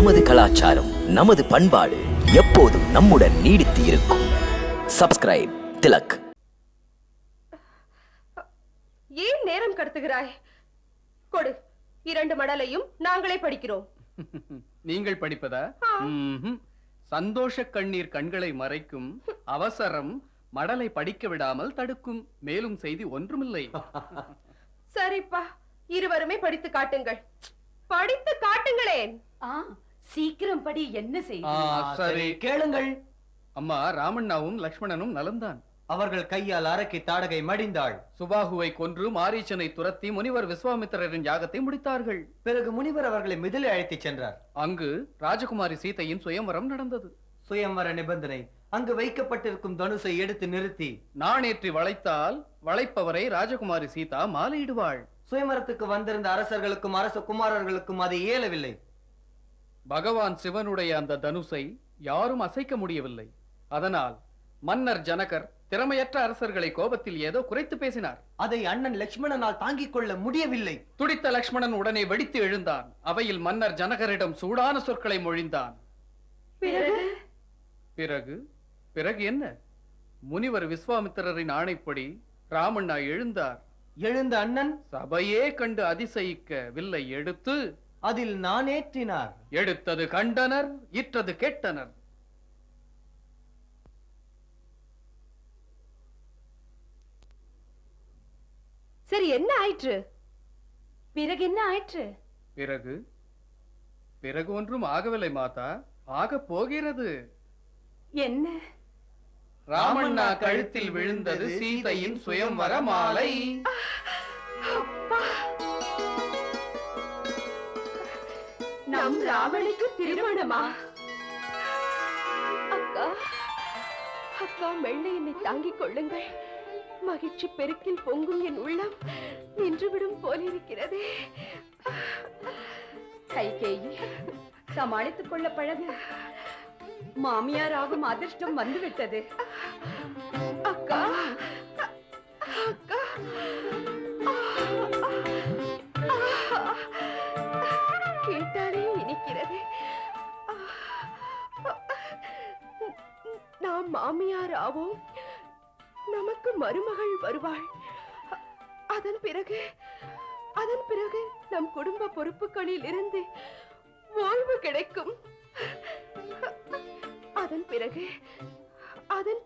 நமது கலாச்சாரம், நமது பண்பாடு எப்போதும் நம்முடன் நீடித்து இருக்கும். சப்ஸ்கிரைப் திலக். ஏன் நேரம் கடத்துகிறாய்? கொடு, 2 மடலையும் நாங்களே படிக்கிறோம். நீங்கள் படிப்பதா? சந்தோஷ கண்ணீர் கண்களை மறைக்கும், அவசரம் மடலை படிக்க விடாமல் தடுக்கும். மேலும் செய்தி ஒன்றுமில்லை. சரிப்பா, இருவருமே படித்து காட்டுங்கள். படித்து காட்டுங்களேன். சீக்கிரம் படி. என்ன செய்தி? சரி, கேளுங்கள். அம்மா, ராமண்ணாவும் லக்ஷ்மணனும் நலந்தான். அவர்கள் கையால் அரக்கி தாடகை மடிந்தாள். சுபாகுவை கொன்று மாரீச்சனை துரத்தி முனிவர் விஸ்வாமித்திரரின் யாகத்தை முடித்தார்கள். பிறகு முனிவர் அவர்களை மிதிலை அழைத்துச் சென்றார். அங்கு ராஜகுமாரி சீதையின் சுயம்வரம் நடந்தது. சுயம்வர நிபந்தனை, அங்கு வைக்கப்பட்டிருக்கும் தனுசை எடுத்து நிறுத்தி நாணேற்றி வளைத்தால் வளைப்பவரை ராஜகுமாரி சீதா மாலையிடுவாள். சுயமரத்துக்கு வந்திருந்த அரசர்களுக்கும் அரச குமாரர்களுக்கும் அது இயலவில்லை. பகவான் சிவனுடைய அந்த தனுசை யாரும் அசைக்க முடியவில்லை. அதனால் மன்னர் ஜனகர் திறமையற்ற அரசர்களை கோபத்தில் ஏதோ குறைத்து பேசினார். அதை அண்ணன் லட்சுமணனால் தாங்கிக் கொள்ள முடியவில்லை. துடித்த லக்ஷ்மணன் உடனே வெடித்து எழுந்தான். அவையில் மன்னர் ஜனகரிடம் சூடான சொற்களை மொழிந்தான். பிறகு பிறகு என்ன? முனிவர் விஸ்வாமித்திரரின் ஆணைப்படி ராமண்ணா எழுந்தார். எழுந்த அண்ணன் சபையே கண்டு அதிசயிக்க வில்லை எடுத்து அதில் நான் ஏற்றினார். எடுத்தது கண்டனர், இற்றது கேட்டனர். சரி, என்ன ஆயிற்று? பிறகு என்ன ஆயிற்று? பிறகு பிறகு ஒன்றும் ஆகவில்லை மாதா, ஆக போகிறது. என்ன? ராமண்ணா கழுத்தில் விழுந்தது சீதையின் சுயம்வர மாலை. நம் ராவணிக்கு திருமணமா? அக்கா, அக்கா, மெல்ல என்னை தாங்கிக் கொள்ளுங்கள். மகிழ்ச்சி பெருக்கில் பொங்கும் என் உள்ளம் நின்றுவிடும் போலிருக்கிறதே. கைகேயி, சமாளித்துக் கொள்ள பழகு. மாமியார் ஆகும் அதிர்ஷ்டம் வந்துவிட்டது. அக்கா, அக்கா, கேட்டாலே இனிக்கிறது. நாம் மாமியார் ஆவோம், நமக்கு மருமகள் வருவாள். அதன் பிறகு நம் குடும்ப பொறுப்புகளில் இருந்து ஓய்வு கிடைக்கும். அதன்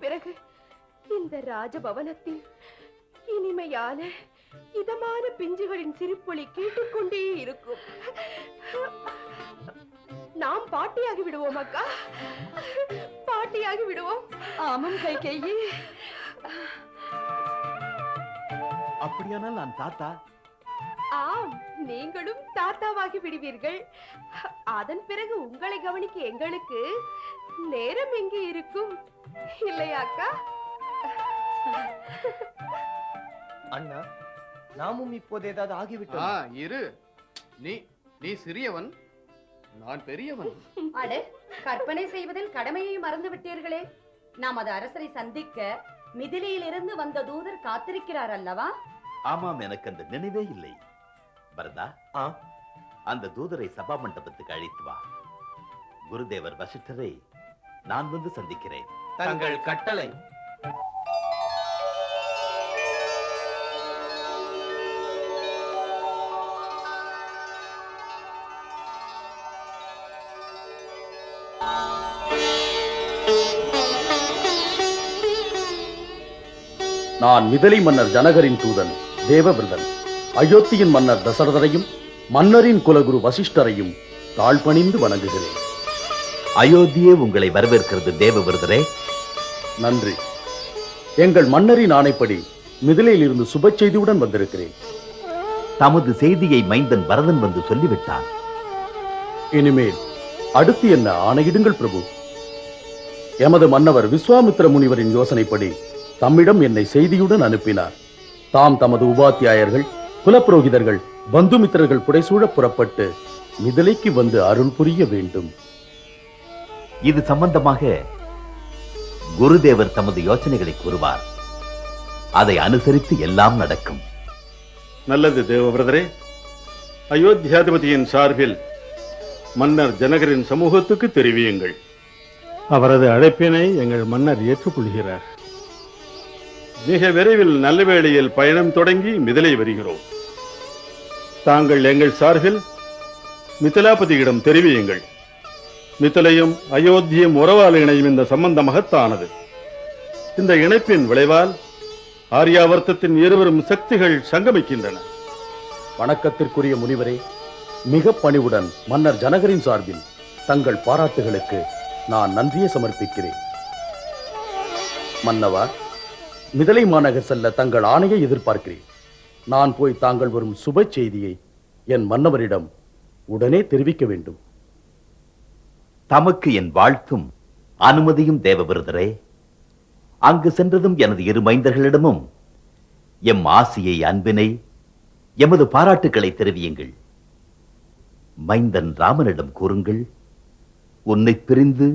பிறகு இந்த ராஜபவனத்தில் இனிமையான இதமான பிஞ்சுகளின் சிரிப்பொலி கேட்டுக்கொண்டே இருக்கும். நாம் பாட்டியாகி விடுவோம் அக்கா, பாட்டியாகி விடுவோம். ஆமாம் கைகேயி. அப்படியானால் நான் தாத்தா? ஆம், நீங்களும் தாத்தாவாகி விடுவீர்கள். அதன் பிறகு உங்களை கவனிக்க எங்களுக்கு நேரம் எங்கே இருக்கும், இல்லையா அக்கா? அண்ணா, நாமும் இப்போது ஏதாவது ஆகிவிட்டோம். இரு, நீ சிறியவன், நான் பெரியவன். அட, கற்பனை செய்வதில் கடமையை மறந்து விட்டீர்களே. நமது அரசரை சந்திக்க மிதிலையிலிருந்து வந்த தூதர் காத்திருக்கிறார் அல்லவா? ஆமாம், எனக்கு அந்த நினைவே இல்லை. பரதா, அந்த தூதரை சபா மண்டபத்துக்கு அழைத்து வா. குருதேவர் வசிஷ்டரை நான் வந்து சந்திக்கிறேன். தங்கள் கட்டளை. நான் மிதிலை மன்னர் ஜனகரின் தூதன் தேவவிரதன். அயோத்தியின் மன்னர் தசரதரையும் மன்னரின் குலகுரு வசிஷ்டரையும் தாழ்பணிந்து வணங்குகிறேன். அயோத்தியே உங்களை வரவேற்கிறது தேவவிரதரே. நன்றி. எங்கள் மன்னரின் ஆணைப்படி மிதிலையில் இருந்து சுப செய்தியுடன் வந்திருக்கிறேன். தமது செய்தியை மைந்தன் பரதன் வந்து சொல்லிவிட்டான். இனிமேல் அடுத்து என்ன ஆணையிடுங்கள் பிரபு. எமது மன்னவர் விஸ்வாமித்திர முனிவரின் யோசனைப்படி தம்மிடம் என்னை செய்தியுடன் அனுப்பினார். தாம் தமது உபாத்தியாயர்கள், குலப்புரோகிதர்கள், பந்துமித்திரர்கள் புடைசூழ புறப்பட்டு மிதிலைக்கு வந்து அருள் புரிய வேண்டும். இது சம்பந்தமாக குருதேவர் தமது யோசனைகளை கூறுவார். அதை அனுசரித்து எல்லாம் நடக்கும். நல்லது தேவவிரதரே. அயோத்தியாதிபதியின் சார்பில் மன்னர் ஜனகரின் சமூகத்துக்கு தெரிவியுங்கள். அவரது அழைப்பினை எங்கள் மன்னர் ஏற்றுக்கொள்கிறார். மிக விரைவில் நல்லவேளையில் பயணம் தொடங்கி மிதிலை வருகிறோம். தாங்கள் எங்கள் சார்பில் மிதிலாபதியிடம் தெரிவியுங்கள். மிதிலையும் அயோத்தியும் உறவால் இணையும் இந்த சம்பந்தம் மகத்தானது. இந்த இணைப்பின் விளைவால் ஆரியாவர்த்தத்தின் இருவரும் சக்திகள் சங்கமிக்கின்றன. வணக்கத்திற்குரிய முனிவரே, மிக பணிவுடன் மன்னர் ஜனகரின் சார்பில் தங்கள் பாராட்டுகளுக்கு நான் நன்றியை சமர்ப்பிக்கிறேன். மன்னவா, மிதிலை மாநகர் செல்ல தங்கள் ஆணையை எதிர்பார்க்கிறேன். நான் போய் தாங்கள் வரும் சுப செய்தியை என் மன்னவரிடம் உடனே தெரிவிக்க வேண்டும். தமக்கு என் வாழ்த்தும் அனுமதியும் தேவவிரதரே. அங்கு சென்றதும் எனது இரு மைந்தர்களிடமும் எம் ஆசியை, அன்பினை, எமது பாராட்டுக்களை தெரிவியுங்கள். மைந்தன் ராமனிடம் கூறுங்கள், உன்னை பிரிந்து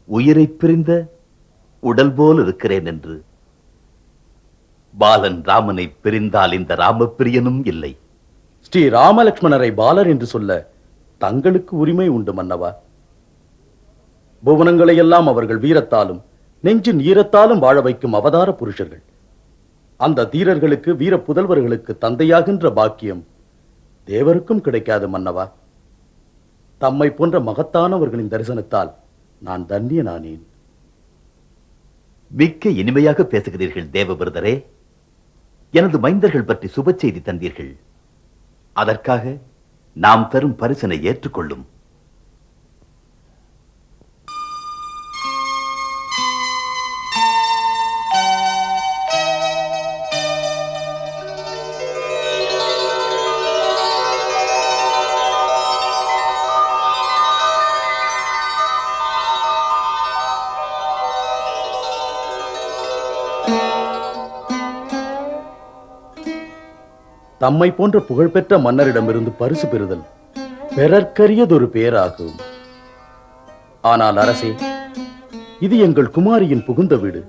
உயிரை பிரிந்த உடல் போல் இருக்கிறேன் என்று. பாலன் ராமனை பிரிந்தால் இந்த ராமப்பிரியனும் இல்லை. ஸ்ரீ ராமலட்சுமணரை பாலர் என்று சொல்ல தங்களுக்கு உரிமை உண்டு மன்னவா. புவனங்களை எல்லாம் அவர்கள் வீரத்தாலும் நெஞ்சின் ஈரத்தாலும் வாழ வைக்கும் அவதார புருஷர்கள். அந்த தீரர்களுக்கு வீர புதல்வர்களுக்கு தந்தையாகின்ற பாக்கியம் தேவருக்கும் கிடைக்காது மன்னவா. தம்மை போன்ற மகத்தானவர்களின் தரிசனத்தால் நான் தன்யனானேன். மிக்க இனிமையாக பேசுகிறீர்கள் தேவவிரதரே. எனது மைந்தர்கள் பற்றி சுப செய்தி தந்தீர்கள். அதற்காக நாம் தரும் பரிசனை ஏற்றுக்கொள்ளும். தம்மை போன்ற புகழ்பெற்ற மன்னரிடமிருந்து பரிசு பெறுதல் பெறற்கரியதொரு பேராகும். ஆனால் அரசே, இது எங்கள் குமாரியின் புகுந்த வீடு.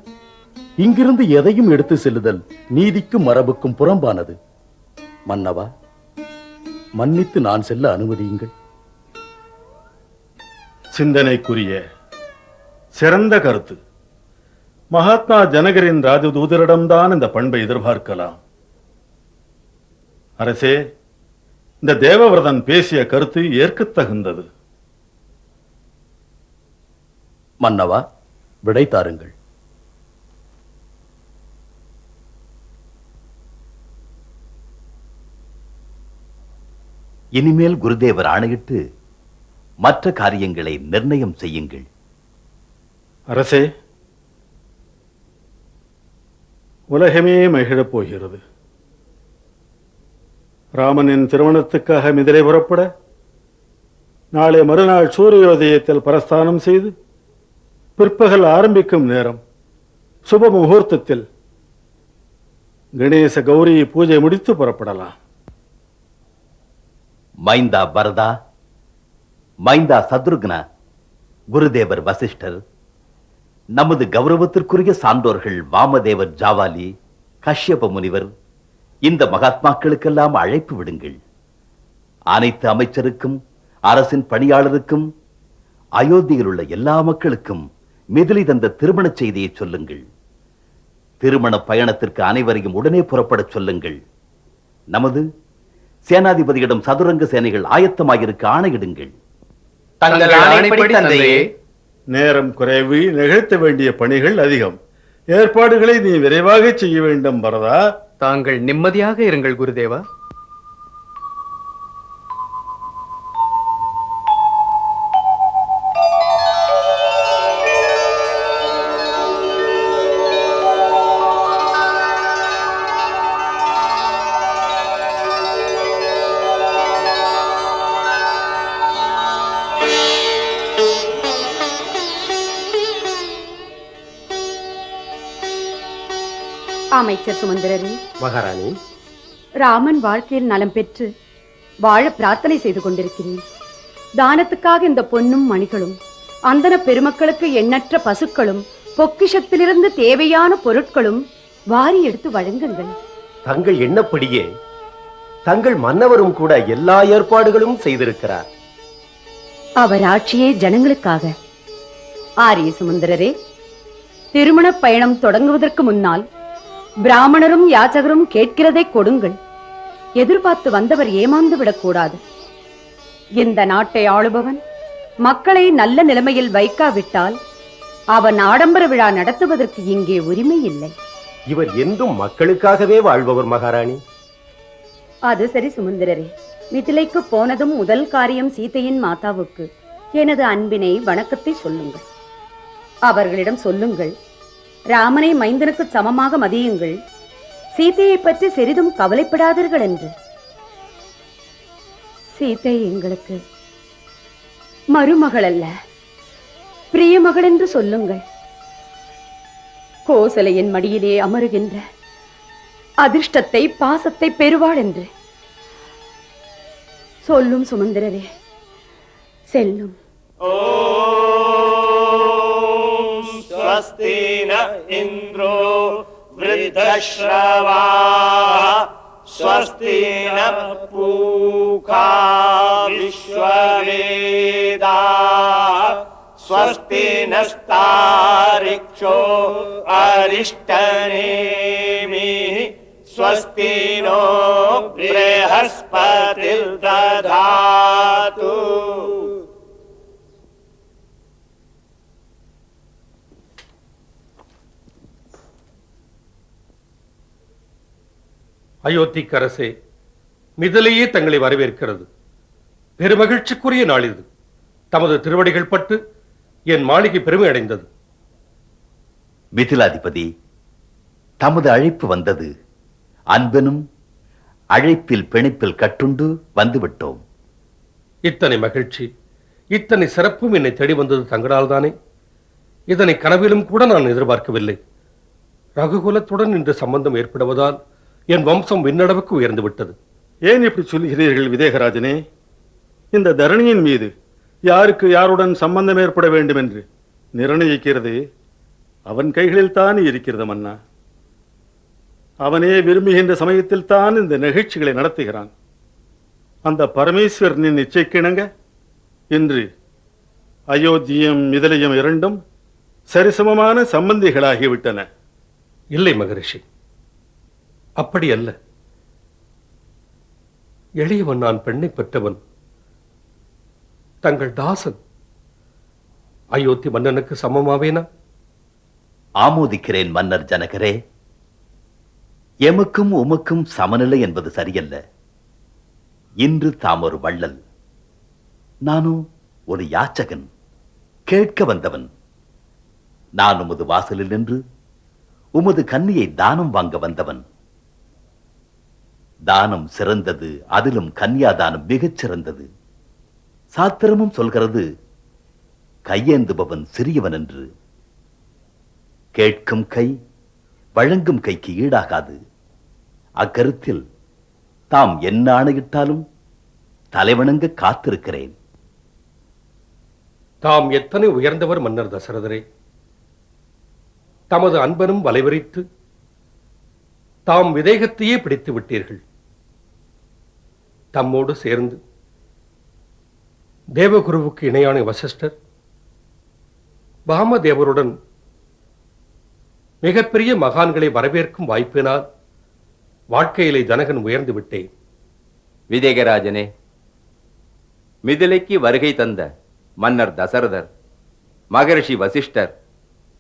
இங்கிருந்து எதையும் எடுத்து செல்லுதல் நீதிக்கும் மரபுக்கும் புறம்பானது. மன்னவா, மன்னித்து நான் செல்ல அனுமதியுங்கள். சிந்தனைக்குரிய சிறந்த கருத்து. மகாத்மா ஜனகரின் ராஜதூதரிடம்தான் இந்த பண்பை எதிர்பார்க்கலாம். அரசே, இந்த தேவவிரதன் பேசிய கருத்து ஏற்கத்தகுந்தது. மன்னவா, விடை தாருங்கள். இனிமேல் குருதேவர் ஆணையிட்டு மற்ற காரியங்களை நிர்ணயம் செய்யுங்கள். அரசே, உலகமே மகிழப் போகிறது. ராமனின் திருமணத்துக்காக மிதிலை புறப்பட நாளை மறுநாள் சூரியோதயத்தில் பிரஸ்தானம் செய்து பிற்பகல் ஆரம்பிக்கும் நேரம் சுப முகூர்த்தத்தில் கணேச கௌரி பூஜை முடித்து புறப்படலாம். மைந்தா பரதா, மைந்தா சத்ருக்னா, குருதேவர் வசிஷ்டர், நமது கௌரவத்திற்குரிய சான்றோர்கள் வாமதேவர் ஜாவாலி, கஷ்யப முனிவர், இந்த மகாத்மாக்களுக்கெல்லாம் அழைப்பு விடுங்கள். அனைத்து அமைச்சருக்கும், அரசின் பணியாளருக்கும், அயோத்தியில் உள்ள எல்லா மக்களுக்கும் மிதிலை தந்த திருமண செய்தியை சொல்லுங்கள். திருமண பயணத்திற்கு அனைவரையும் உடனே புறப்படச் சொல்லுங்கள். நமது சேனாதிபதியிடம் சதுரங்க சேனைகள் ஆயத்தமாகிருக்க ஆணையிடுங்கள். தங்கள் ஆணைப்படி தந்தையே. நேரம் குறைவு, நிகழ்த்த வேண்டிய பணிகள் அதிகம். ஏற்பாடுகளை நீ விரைவாக செய்ய வேண்டும் பரதா. தாங்கள் நிம்மதியாக இருங்கள் குருதேவா. அமைச்சர் சுமந்திரரே, மகாராணி, ராமன் வாழ்க்கையில் நலம் பெற்று வாழ பிரார்த்தனை செய்து கொண்டிருக்கிறேன். தானத்துக்காக இந்த பொன்னும் மணிகளும், அந்தன பெருமக்களுக்கு எண்ணற்ற பசுக்களும், பொக்கிஷத்திலிருந்து தேவையான பொருட்களும் வாரி எடுத்து வழங்குங்கள். தங்கள் எண்ணப்படியே தங்கள் மன்னவரும் கூட எல்லா ஏற்பாடுகளும் செய்திருக்கிறார். அவர் ஆட்சியே ஜனங்களுக்காக. ஆரிய சுமந்திரரே, திருமண பயணம் தொடங்குவதற்கு முன்னால் பிராமணரும் யாச்சகரும் கேட்கிறதை கொடுங்கள். எதிர்பார்த்து வந்தவர் ஏமாந்து விடக்கூடாது. இந்த நாட்டை ஆளுபவன் மக்களை நல்ல நிலைமையில் வைக்காவிட்டால் அவன் ஆடம்பர விழா நடத்துவதற்கு இங்கே உரிமை இல்லை. இவர் என்றும் மக்களுக்காகவே வாழ்பவர் மகாராணி. அது சரி சுமந்திரரே, மிதிலைக்கு போனதும் முதல் காரியம் சீதையின் மாதாவுக்கு எனது அன்பினை வணக்கத்தை சொல்லுங்கள். அவர்களிடம் சொல்லுங்கள், ராமனை மைந்தனுக்கு சமமாக மதியுங்கள், சீதையை பற்றி சிறிதும் கவலைப்படாதீர்கள் என்று. சீதை எங்களுக்கு மருமகள் அல்ல, பிரிய மகள் என்று சொல்லுங்கள். கோசலையின் மடியிலே அமருகின்ற அதிர்ஷ்டத்தை பாசத்தை பெறுவாள் என்று சொல்லும் சுமந்திரரே, செல்லும். स्वस्ति न इन्द्रो वृद्धश्रवा स्वस्ति न पूषा विश्ववेदा स्वस्ति नस्तारिक्षो अरिष्टनेमिः स्वस्ति नो बृहस्पतिर्दधातु. அயோத்திக்கரசே, மிதிலையே தங்களை வரவேற்கிறது. பெருமகிழ்ச்சிக்குரிய நாள் இது. தமது திருவடிகள் பட்டு என் மாளிகை பெருமை அடைந்தது. மிதிலாதிபதி, தமது அழைப்பு வந்தது. அன்பனும் அழைப்பில் பிணைப்பில் கட்டுண்டு வந்துவிட்டோம். இத்தனை மகிழ்ச்சி, இத்தனை சிறப்பும் என்னை தேடி வந்தது தங்களால் தானே. இதனை கனவிலும் கூட நான் எதிர்பார்க்கவில்லை. ரகுகுலத்துடன் இன்று சம்பந்தம் ஏற்படுவதால் என் வம்சம் விண்ணளவுக்கு உயர்ந்து விட்டது. ஏன் இப்படி சொல்கிறீர்கள் விதேகராஜனே? இந்த தரணியின் மீது யாருக்கு யாருடன் சம்பந்தம் ஏற்பட வேண்டும் என்று நிர்ணயிக்கிறது அவன் கைகளில் தான் இருக்கிறது மன்னா. அவனே விரும்புகின்ற சமயத்தில் தான் இந்த நிகழ்ச்சிகளை நடத்துகிறான். அந்த பரமேஸ்வரனின் இச்சைக்கிணங்க இன்று அயோத்தியம் மிதிலையும் இரண்டும் சரிசமமான சம்பந்திகளாகிவிட்டன. இல்லை மகரிஷி, அப்படி அல்ல. எளியவன் நான், பெண்ணை பெற்றவன், தங்கள் தாசன். அயோத்தி மன்னனுக்கு சமமாவேனா? ஆமோதிக்கிறேன் மன்னர் ஜனகரே. எமக்கும் உமக்கும் சமநிலை என்பது சரியல்ல. இன்று தாம் ஒரு வள்ளல், நானும் ஒரு யாச்சகன், கேட்க வந்தவன். நான் உமது வாசலில் நின்று உமது கன்னியை தானம் வாங்க வந்தவன். தானம் சிறந்தது, அதிலும் கன்னியாதானம் மிகச் சிறந்தது. சாத்திரமும் சொல்கிறது கையேந்துபவன் சிறியவன் என்று. கேட்கும் கை வழங்கும் கைக்கு ஈடாகாது. அக்கருத்தில் தாம் என்ன ஆணையிட்டாலும் தலைவணங்க காத்திருக்கிறேன். தாம் எத்தனை உயர்ந்தவர் மன்னர் தசரதரே! தமது அன்பனும் வலைவரித்து தாம் விதேகத்தையே பிடித்து விட்டீர்கள். தம்மோடு சேர்ந்து தேவகுருவுக்கு இணையான வசிஷ்டர், பாமதேவருடன் மிகப்பெரிய மகான்களை வரவேற்கும் வாய்ப்பினால் வாழ்க்கையிலே ஜனகன் உயர்ந்து விட்டேன். விதேகராஜனே, மிதிலைக்கு வருகை தந்த மன்னர் தசரதர், மகரிஷி வசிஷ்டர்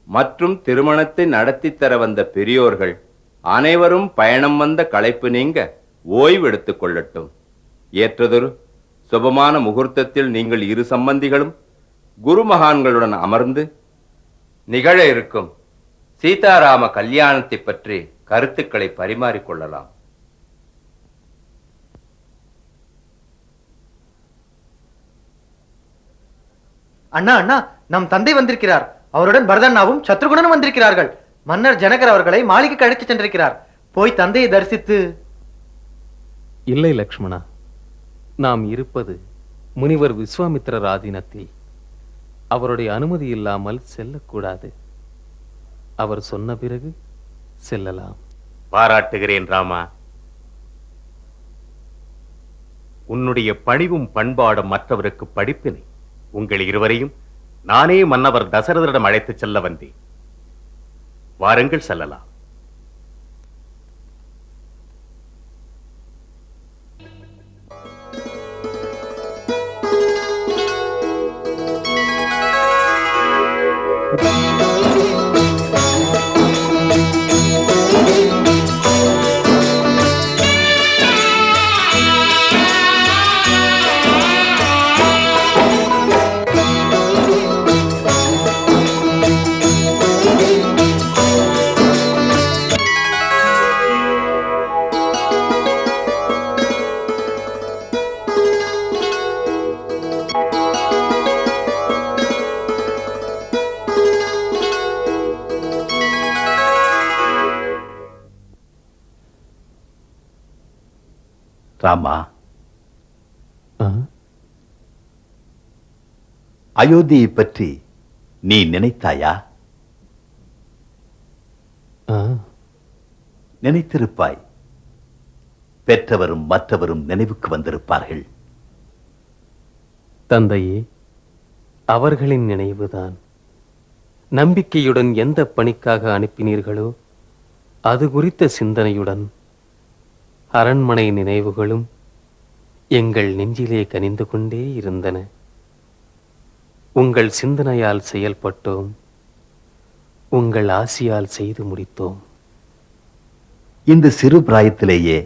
மற்றும் திருமணத்தை நடத்தித் தர வந்த பெரியோர்கள் அனைவரும் பயணம் வந்த களைப்பு நீங்க ஓய்வு எடுத்துக் கொள்ளட்டும். ஏற்றதொரு சுபமான முகூர்த்தத்தில் நீங்கள் இரு சம்பந்திகளும் குரு மகான்களுடன் அமர்ந்து நிகழ இருக்கும் சீதாராம கல்யாணத்தை பற்றி கருத்துக்களை பரிமாறிக்கொள்ளலாம். அண்ணா அண்ணா, நம் தந்தை வந்திருக்கிறார். அவருடன் பரதண்ணாவும் சத்ருகுணனும் வந்திருக்கிறார்கள். மன்னர் ஜனகர் அவர்களை மாளிகைக்கு அழைத்து சென்றிருக்கிறார். போய் தந்தையை தரிசித்து. இல்லை லக்ஷ்மணா, நாம் இருப்பது முனிவர் விஸ்வாமித்திரர் ஆதீனத்தில். அவருடைய அனுமதி இல்லாமல் செல்லக்கூடாது. அவர் சொன்ன பிறகு செல்லலாம். பாராட்டுகிறேன் ராமா. உன்னுடைய பணிவும் பண்பாடும் மற்றவருக்கு படிப்பினை. உங்கள் இருவரையும் நானே மன்னவர் தசரதரிடம் அழைத்துச் செல்ல வந்தேன். வாருங்கள், செல்லலாம். ராமா, அயோத்தியை பற்றி நீ நினைத்தாயா? நினைத்திருப்பாய். பெற்றவரும் மற்றவரும் நினைவுக்கு வந்திருப்பார்கள். தந்தையே, அவர்களின் நினைவுதான். நம்பிக்கையுடன் எந்த பணிக்காக அனுப்பினீர்களோ அது குறித்த சிந்தனையுடன் அரண்மனை நினைவுகளும் எங்கள் நெஞ்சிலே கனிந்து கொண்டே இருந்தன. உங்கள் சிந்தனையால் செயல்பட்டோம், உங்கள் ஆசியால் செய்து முடித்தோம். இந்த சிறு பிராயத்திலேயே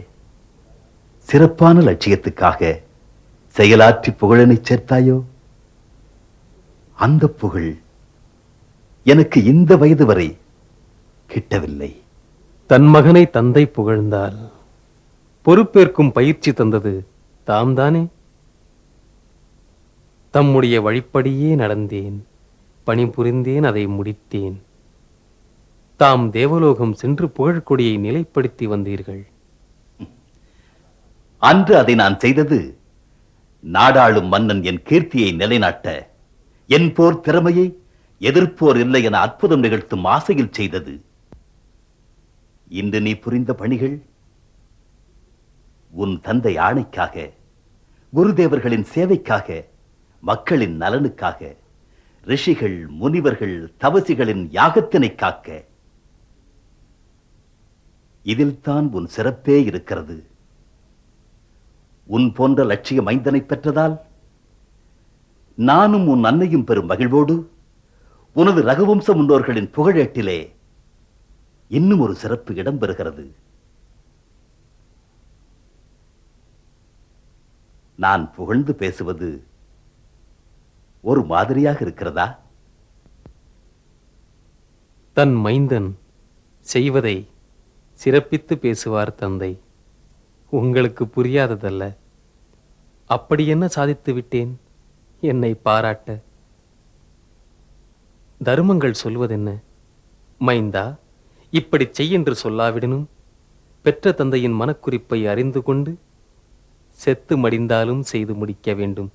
சிறப்பான லட்சியத்துக்காக செயலாற்றி புகழனை சேர்த்தாயோ? அந்த புகழ் எனக்கு இந்த வயது வரை கிட்டவில்லை. தன் மகனை தந்தை புகழ்ந்தால் பொறுப்பேற்கும் பயிற்சி தந்தது தாம் தானே? தம்முடைய வழிப்படியே நடந்தேன், பணிபுரிந்தேன், அதை முடித்தேன். தாம் தேவலோகம் சென்று புகழ்கொடியை நிலைப்படுத்தி வந்தீர்கள். அன்று அதை நான் செய்தது நாடாளும் மன்னன் என் கீர்த்தியை நிலைநாட்ட, என் போர் திறமையை எதிர்ப்போர் இல்லை என அற்புதம் நிகழ்த்தும் ஆசையில் செய்தது. இன்று நீ புரிந்த பணிகள் உன் தந்தை ஆணைக்காக, குருதேவர்களின் சேவைக்காக, மக்களின் நலனுக்காக, ரிஷிகள், முனிவர்கள், தவசிகளின் யாகத்தினை காக்க. இதில் தான் உன் சிறப்பே இருக்கிறது. உன் போன்ற லட்சிய மைந்தனை பெற்றதால் நானும் உன் அன்னையும் பெறும் மகிழ்வோடு உனது ரகுவம்ச முன்னோர்களின் புகழேட்டிலே இன்னும் ஒரு சிறப்பு இடம் பெறுகிறது. நான் புகழ்ந்து பேசுவது ஒரு மாதிரியாக இருக்கிறதா? தன் மைந்தன் செய்வதை சிறப்பித்து பேசுவார் தந்தை. உங்களுக்கு புரியாததல்ல. அப்படி என்ன சாதித்து விட்டேன் என்னை பாராட்ட? தர்மங்கள் சொல்வதென்ன? மைந்தா, இப்படி செய் என்று சொல்லாவிடனும் பெற்ற தந்தையின் மனக்குறிப்பை அறிந்து கொண்டு செத்து மடிந்தாலும் செய்து முடிக்க வேண்டும்.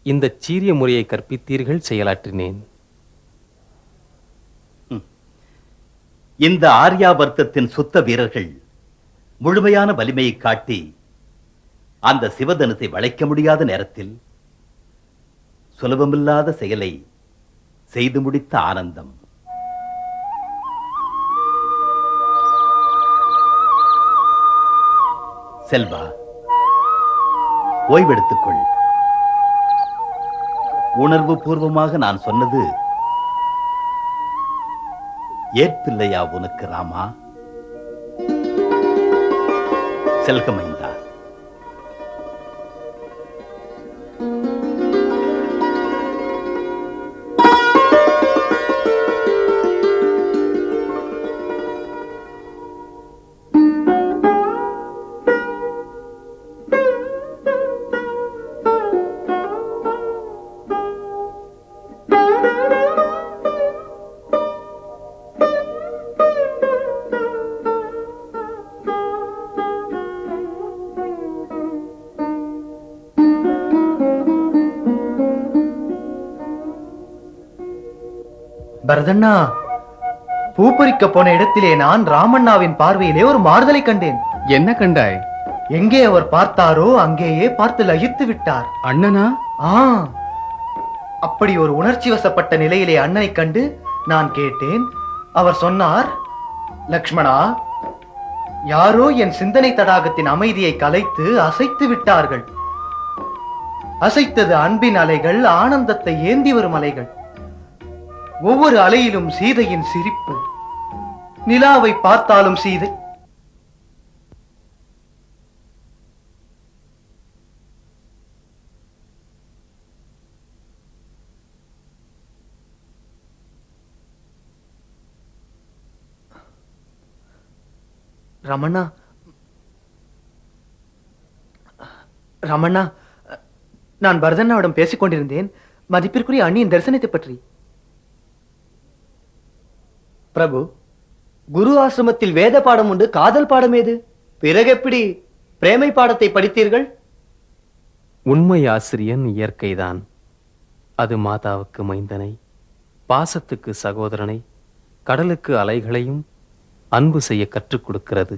இந்த சீரிய முறையை கற்பித்தீர்கள், செயலாற்றினேன். இந்த ஆர்யாவர்த்தத்தின் சுத்த வீரர்கள் முழுமையான வலிமையை காட்டி அந்த சிவதனுசை வளைக்க முடியாத நேரத்தில் சுலபமில்லாத செயலை செய்து முடித்த ஆனந்தம். செல்வா, ஓய்வெடுத்துக்கொள். உணர்வு பூர்வமாக நான் சொன்னது ஏற்பில்லையா உனக்கு ராமா? செல்கமைந்தா, பரதண்ணா, பூ பறிக்க போன இடத்திலே நான் ராமண்ணாவின் பார்வையிலே ஒரு மாறுதலை கண்டேன். என்ன கண்டாய்? எங்கே அவர் பார்த்தாரோ அங்கேயே பார்த்து லயித்து விட்டார். அண்ணனா? அப்படி ஒரு உணர்ச்சி வசப்பட்ட நிலையிலே அண்ணனை கண்டு நான் கேட்டேன். அவர் சொன்னார், லக்ஷ்மணா, யாரோ என் சிந்தனை தடாகத்தின் அமைதியை கலைத்து அசைத்து விட்டார்கள். அசைத்தது அன்பின் அலைகள், ஆனந்தத்தை ஏந்தி வரும் அலைகள். ஒவ்வொரு அலையிலும் சீதையின் சிரிப்பு. நிலாவை பார்த்தாலும் சீதை. ரமணா, ரமணா, நான் பரதண்ணாவிடம் பேசிக் கொண்டிருந்தேன் மதிப்பிற்குரிய அண்ணியின் தரிசனத்தை பற்றி. பிரபு, குரு ஆசிரமத்தில் வேத பாடம் உண்டு, காதல் பாடம் ஏது? பிறகு எப்படி பிரேமை பாடத்தை படித்தீர்கள்? உண்மை ஆசிரியன் இயற்கைதான். அது மாதாவுக்கு மைந்தனை, பாசத்துக்கு சகோதரனை, கடலுக்கு அலைகளையும் அன்பு செய்ய கற்றுக் கொடுக்கிறது.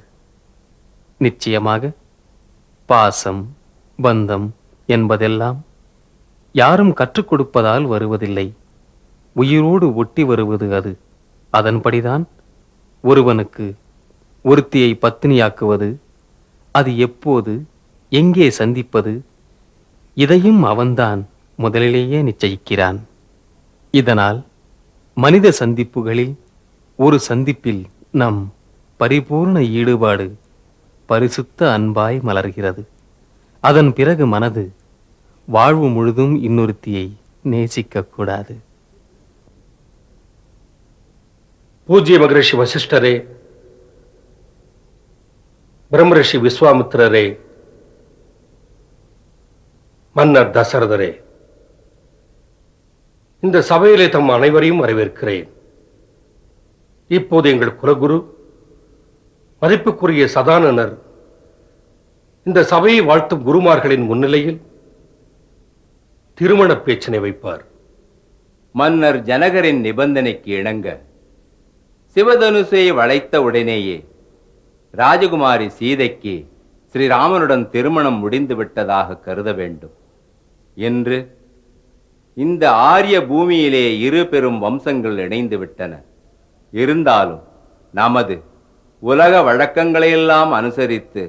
நிச்சயமாக பாசம், பந்தம் என்பதெல்லாம் யாரும் கற்றுக் கொடுப்பதால் வருவதில்லை, உயிரோடு ஒட்டி வருவது அது. அதன்படிதான் ஒருவனுக்கு ஒருத்தியை பத்தினியாக்குவது, அது எப்போது எங்கே சந்திப்பது, இதையும் அவன்தான் முதலிலேயே நிச்சயிக்கிறான். இதனால் மனித சந்திப்புகளில் ஒரு சந்திப்பில் நம் பரிபூர்ண ஈடுபாடு பரிசுத்த அன்பாய் மலர்கிறது. அதன் பிறகு மனது வாழ்வு முழுதும் இன்னொருத்தியை நேசிக்க கூடாது. பூஜ்ய மகரிஷி வசிஷ்டரே, பிரம்மரிஷி விஸ்வாமித்திரரே, மன்னர் தசரதரே, இந்த சபையிலே தம் அனைவரையும் வரவேற்கிறேன். இப்போது எங்கள் குலகுரு மதிப்புக்குரிய சதானனர் இந்த சபையை வாழ்த்தும் குருமார்களின் முன்னிலையில் திருமண பேச்சினை வைப்பார். மன்னர் ஜனகரின் நிபந்தனைக்கு இணங்க சிவதனுசை வளைத்த உடனேயே ராஜகுமாரி சீதைக்கு ஸ்ரீராமனுடன் திருமணம் முடிந்து விட்டதாக கருத வேண்டும் என்று இந்த ஆரிய பூமியிலே இரு பெரும் வம்சங்கள் இணைந்து விட்டன. இருந்தாலும் நமது உலக வழக்கங்களையெல்லாம் அனுசரித்து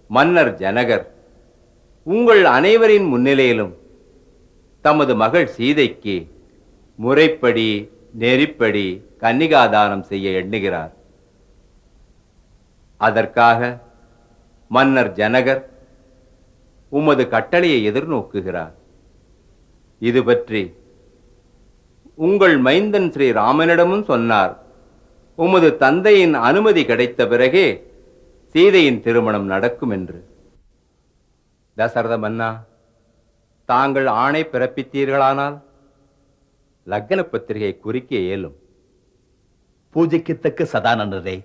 மன்னர் ஜனகர் உங்கள் அனைவரின் முன்னிலையிலும் தமது மகள் சீதைக்கு முறைப்படி நெறிப்படி கன்னிகாதானம் செய்ய எண்ணுகிறார். அதற்காக மன்னர் ஜனகர் உமது கட்டளையை எதிர்நோக்குகிறார். இது பற்றி உங்கள் மைந்தன் ஸ்ரீ ராமனிடமும் சொன்னார். உமது தந்தையின் அனுமதி கிடைத்த பிறகே சீதையின் திருமணம் நடக்கும் என்று. தசரத மன்னா, தாங்கள் ஆணை பிறப்பித்தீர்களானால் லக்ன பத்திரிகை குறிக்க இயலும். பூஜைக்குத்தக்க சதானனரே,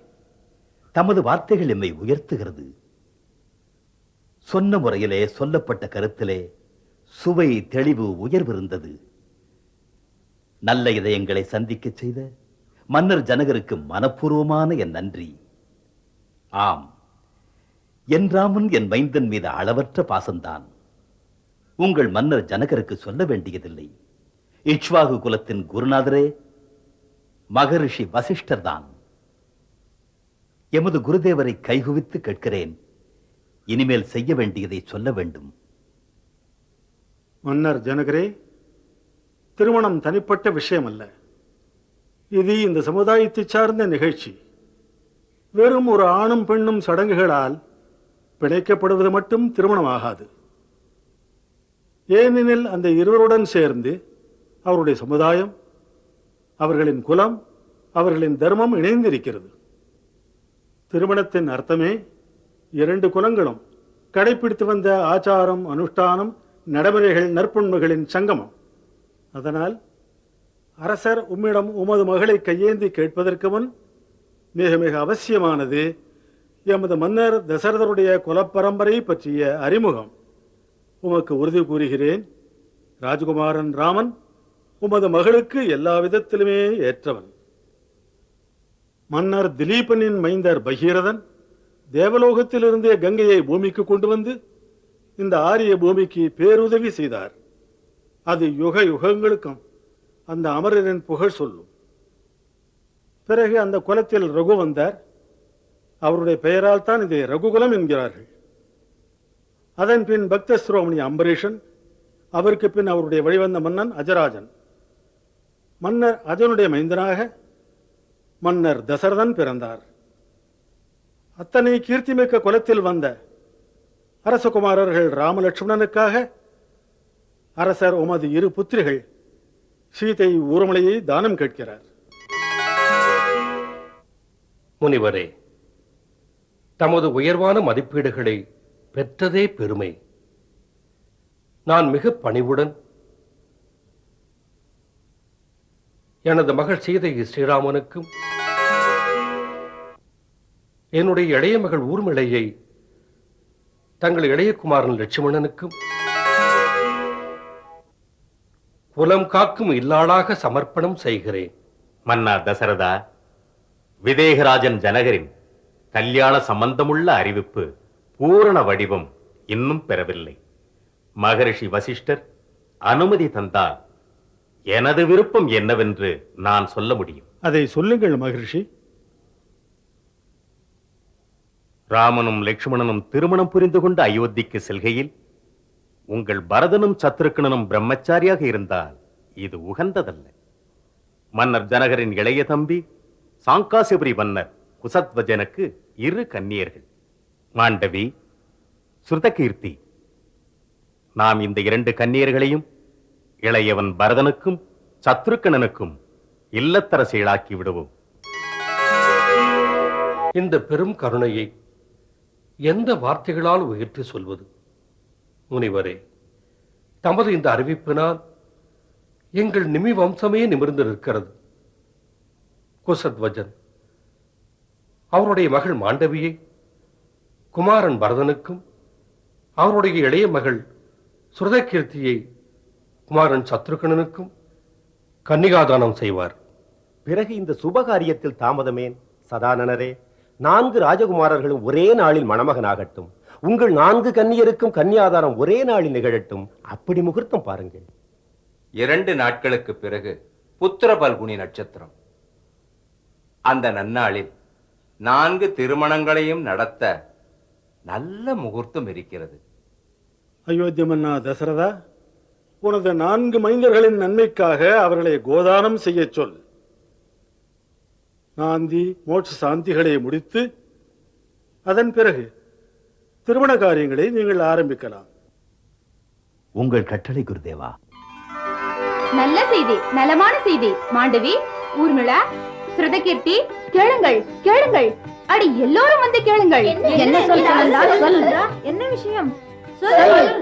தமது வார்த்தைகள் எம்மை உயர்த்துகிறது. சொன்ன முறையிலே சொல்லப்பட்ட கருத்திலே சுவை, தெளிவு, உயர்வு இருந்தது. நல்ல இதயங்களை சந்திக்க செய்த மன்னர் ஜனகருக்கு மனப்பூர்வமான என் நன்றி. ஆம், என் ராமன் என் மைந்தன் மீது அளவற்ற பாசம்தான். உங்கள் மன்னர் ஜனகருக்கு சொல்ல வேண்டியதில்லை. இக்ஷ்வாகு குலத்தின் குருநாதரே மகரிஷி வசிஷ்டர் தான். எமது குருதேவரை கைகுவித்து கேட்கிறேன், இனிமேல் செய்ய வேண்டியதை சொல்ல வேண்டும். மன்னர் ஜனகரே, திருமணம் தனிப்பட்ட விஷயம் அல்ல. இது இந்த சமுதாயத்தை சார்ந்த நிகழ்ச்சி. வெறும் ஒரு ஆணும் பெண்ணும் சடங்குகளால் பிணைக்கப்படுவது மட்டும் திருமணம் ஆகாது. ஏனெனில் அந்த இருவருடன் சேர்ந்து அவருடைய சமுதாயம், அவர்களின் குலம், அவர்களின் தர்மம் இணைந்திருக்கிறது. திருமணத்தின் அர்த்தமே இரண்டு குலங்களும் கடைபிடித்து வந்த ஆச்சாரம், அனுஷ்டானம், நடைமுறைகள், நற்பண்புகளின் சங்கமம். அதனால் அரசர் உம்மிடம் உமது மகளை கையேந்தி கேட்பதற்கு முன் மிக மிக அவசியமானது எமது மன்னர் தசரதருடைய குலப்பரம்பரை பற்றிய அறிமுகம். உமக்கு உறுதி கூறுகிறேன், ராஜகுமாரன் ராமன் உமது மகளுக்கு எல்லா விதத்திலுமே ஏற்றவன். மன்னர் திலீபனின் மைந்தர் பகீரதன் தேவலோகத்திலிருந்தே கங்கையை பூமிக்கு கொண்டு வந்து இந்த ஆரிய பூமிக்கு பேருதவி செய்தார். அது யுக யுகங்களுக்கும் அந்த அமரரின் புகழ் சொல்லும். பிறகு அந்த குலத்தில் ரகு வந்தார். அவருடைய பெயரால் தான் இதை ரகுகுலம் என்கிறார்கள். அதன் பின் பக்த சிரோமணி அம்பரீஷன், அவருக்கு பின் அவருடைய வழிவந்த மன்னன் அஜராஜன். மன்னர் அஜனுடைய மைந்தனாக மன்னர் தசரதன் பிறந்தார். அத்தனை கீர்த்திமிக்க குலத்தில் வந்த அரசகுமாரர்கள் ராமலட்சுமணனுக்காக அரசர் உமது இரு புத்திரிகள் சீதை ஊர்மலையை தானம் கேட்கிறார். முனிவரே, தமது உயர்வான மதிப்பீடுகளை பெற்றதே பெருமை. நான் மிக பணிவுடன் எனது மகள் சீதை ஸ்ரீராமனுக்கும் என்னுடைய இளைய மகள் ஊர்மிளையை தங்கள் இளைய குமாரன் லட்சுமணனுக்கும் குலம் காக்கும் இல்லாளாக சமர்ப்பணம் செய்கிறேன். மன்னா தசரதா, விதேகராஜன் ஜனகரின் கல்யாண சம்பந்தமுள்ள அறிவிப்பு பூரண வடிவம் இன்னும் பெறவில்லை. மகரிஷி வசிஷ்டர் அனுமதி தந்தால் எனது விருப்பம் என்னவென்று நான் சொல்ல முடியும். அதை சொல்லுங்கள் மகரிஷி. ராமனும் லட்சுமணனும் திருமணம் புரிந்து கொண்டு அயோத்திக்கு செல்கையில் உங்கள் பரதனும் சத்ருக்கணனும் பிரம்மச்சாரியாக இருந்தால் இது உகந்ததல்ல. மன்னர் ஜனகரின் இளைய தம்பி சாங்காசிபுரி மன்னர் குசத்வஜனுக்கு 2 கன்னியர்கள், மாண்டவி, ஸ்ருதகீர்த்தி. நாம் இந்த 2 கன்னியர்களையும் இளையவன் பரதனுக்கும் சத்ருக்கணனுக்கும் இல்லத்தரசிகளாக்கி விடுவோம். இந்த பெரும் கருணையை எந்த வார்த்தைகளால் உயர்த்தி சொல்வது? முனிவரே, தமது இந்த அறிவிப்பினால் எங்கள் நிமி வம்சமே நிமிர்ந்து நிற்கிறது. குசத்வஜன் அவருடைய மகள் மாண்டவியை குமாரன் பரதனுக்கும், அவருடைய இளைய மகள் ஸ்ருதகீர்த்தியை குமாரன் சத்ருகணனுக்கும் கன்னிகாதானம் செய்வார். பிறகு இந்த சுபகாரியத்தில் தாமதமேன்? சதானனரே, 4 ராஜகுமாரர்களும் ஒரே நாளில் மணமகனாகட்டும். உங்கள் 4 கன்னியருக்கும் கன்னியாதானம் ஒரே நாளில் நிகழட்டும். அப்படி முகூர்த்தம் பாருங்கள். 2 நாட்களுக்கு பிறகு புத்திர பல்குனி நட்சத்திரம். அந்த நன்னாளில் 4 திருமணங்களையும் நடத்த நல்ல முகூர்த்தம் இருக்கிறது. அயோத்தி மன்னா தசரதா, உனது 4 மைந்தர்களின் நன்மைக்காக அவர்களை கோதானம் செய்ய சொல். நாந்தி மோட்ச சாந்திகளை முடித்து அதன் பிறகு திருமண காரியங்களை நீங்கள் ஆரம்பிக்கலாம். உங்கள் கட்டளை குருதேவா. நல்ல செய்தி, நலமான செய்தி. மாண்டவி, ஊர்மிளா, ஸ்ருதகீர்த்தி, கேளுங்கள் கேளுங்கள். அடி எல்லோரும் வந்து கேளுங்கள். என்ன சொல்? என்ன விஷயம்? சொல்.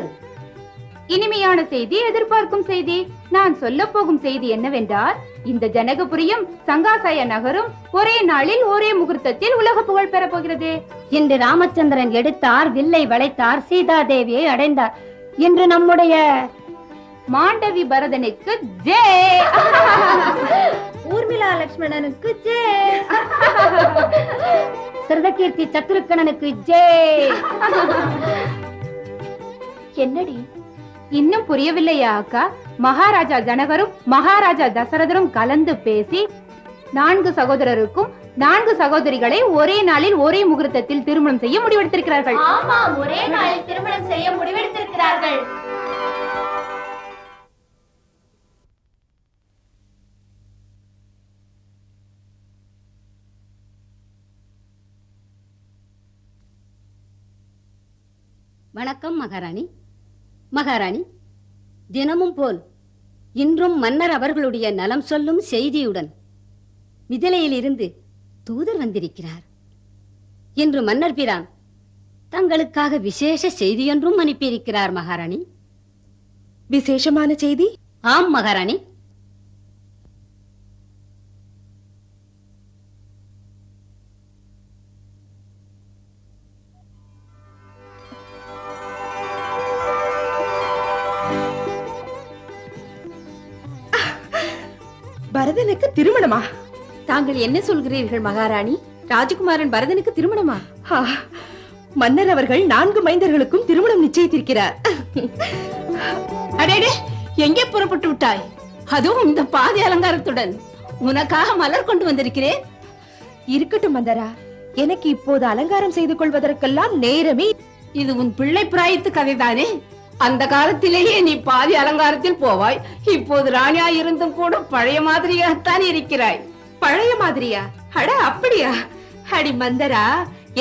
இனிமையான செய்தி, எதிர்பார்க்கும் செய்தி. நான் சொல்ல போகும் செய்தி என்னவென்றால், இந்த ஜனகபுரியும் சங்காசய நகரும் ஒரே நாளில் ஒரே முகூர்த்தத்தில் உலக புகழ் பெற போகிறது. இன்று ராமச்சந்திரன் எடுத்தார், வில்லை வளைத்தார், சீதா தேவியை அடைந்தார். இன்று நம்முடைய மாண்டவி பரதனுக்கு ஜெய், ஊர்மிளா லட்சுமணனுக்கு ஜெய், ஸ்ருதகீர்த்தி சத்ருக்கணனுக்கு ஜெய். என்னடி இன்னும் புரியவில்லையா அக்கா? மகாராஜா ஜனகரும் மகாராஜா தசரதரும் கலந்து பேசி 4 சகோதரருக்கும் 4 சகோதரிகளை ஒரே நாளில் ஒரே முகூர்த்தத்தில் திருமணம் செய்ய முடிவெடுத்திருக்கிறார்கள். ஆமாம், ஒரே நாளில் திருமணம் செய்ய முடிவெடுத்திருக்கிறார்கள். வணக்கம் மகாராணி. மகாராணி, தினமும் போல் இன்றும் மன்னர் அவர்களுடைய நலம் சொல்லும் செய்தியுடன் மிதிலையிலிருந்து தூதர் வந்திருக்கிறார். இன்று மன்னர் பிரான் தங்களுக்காக விசேஷ செய்தியொன்றும் அனுப்பியிருக்கிறார் மகாராணி. விசேஷமான செய்தி? ஆம் மகாராணி. பரதனுக்கு திருமணமா? தாங்கள் என்ன சொல்கிறீர்கள் மகாராணி? ராஜகுமாரன் பரதனுக்கு திருமணமா? மன்னர் அவர்கள் 4 மைந்தர்களுக்கும் திருமணம் நிச்சயித்திருக்கிறார். அடேடே, எங்கே புறப்பட்டு விட்டாய்? அதுவும் இந்த பாதி அலங்காரத்துடன். உனக்காக மலர் கொண்டு வந்திருக்கிறேன். இருக்கட்டும் மந்தரா, எனக்கு இப்போது அலங்காரம் செய்து கொள்வதற்கெல்லாம் நேரமே. இது உன் பிள்ளை பிராயத்து கதைதானே? அந்த காலத்திலேயே நீ பாதி அலங்காரத்தில் போவாய். இப்போது ராணியா இருந்தும் கூட பழைய மாதிரியாகத்தான் இருக்கிறாய். பழைய மாதிரியா? அட அப்படியா? அடி மந்தரா,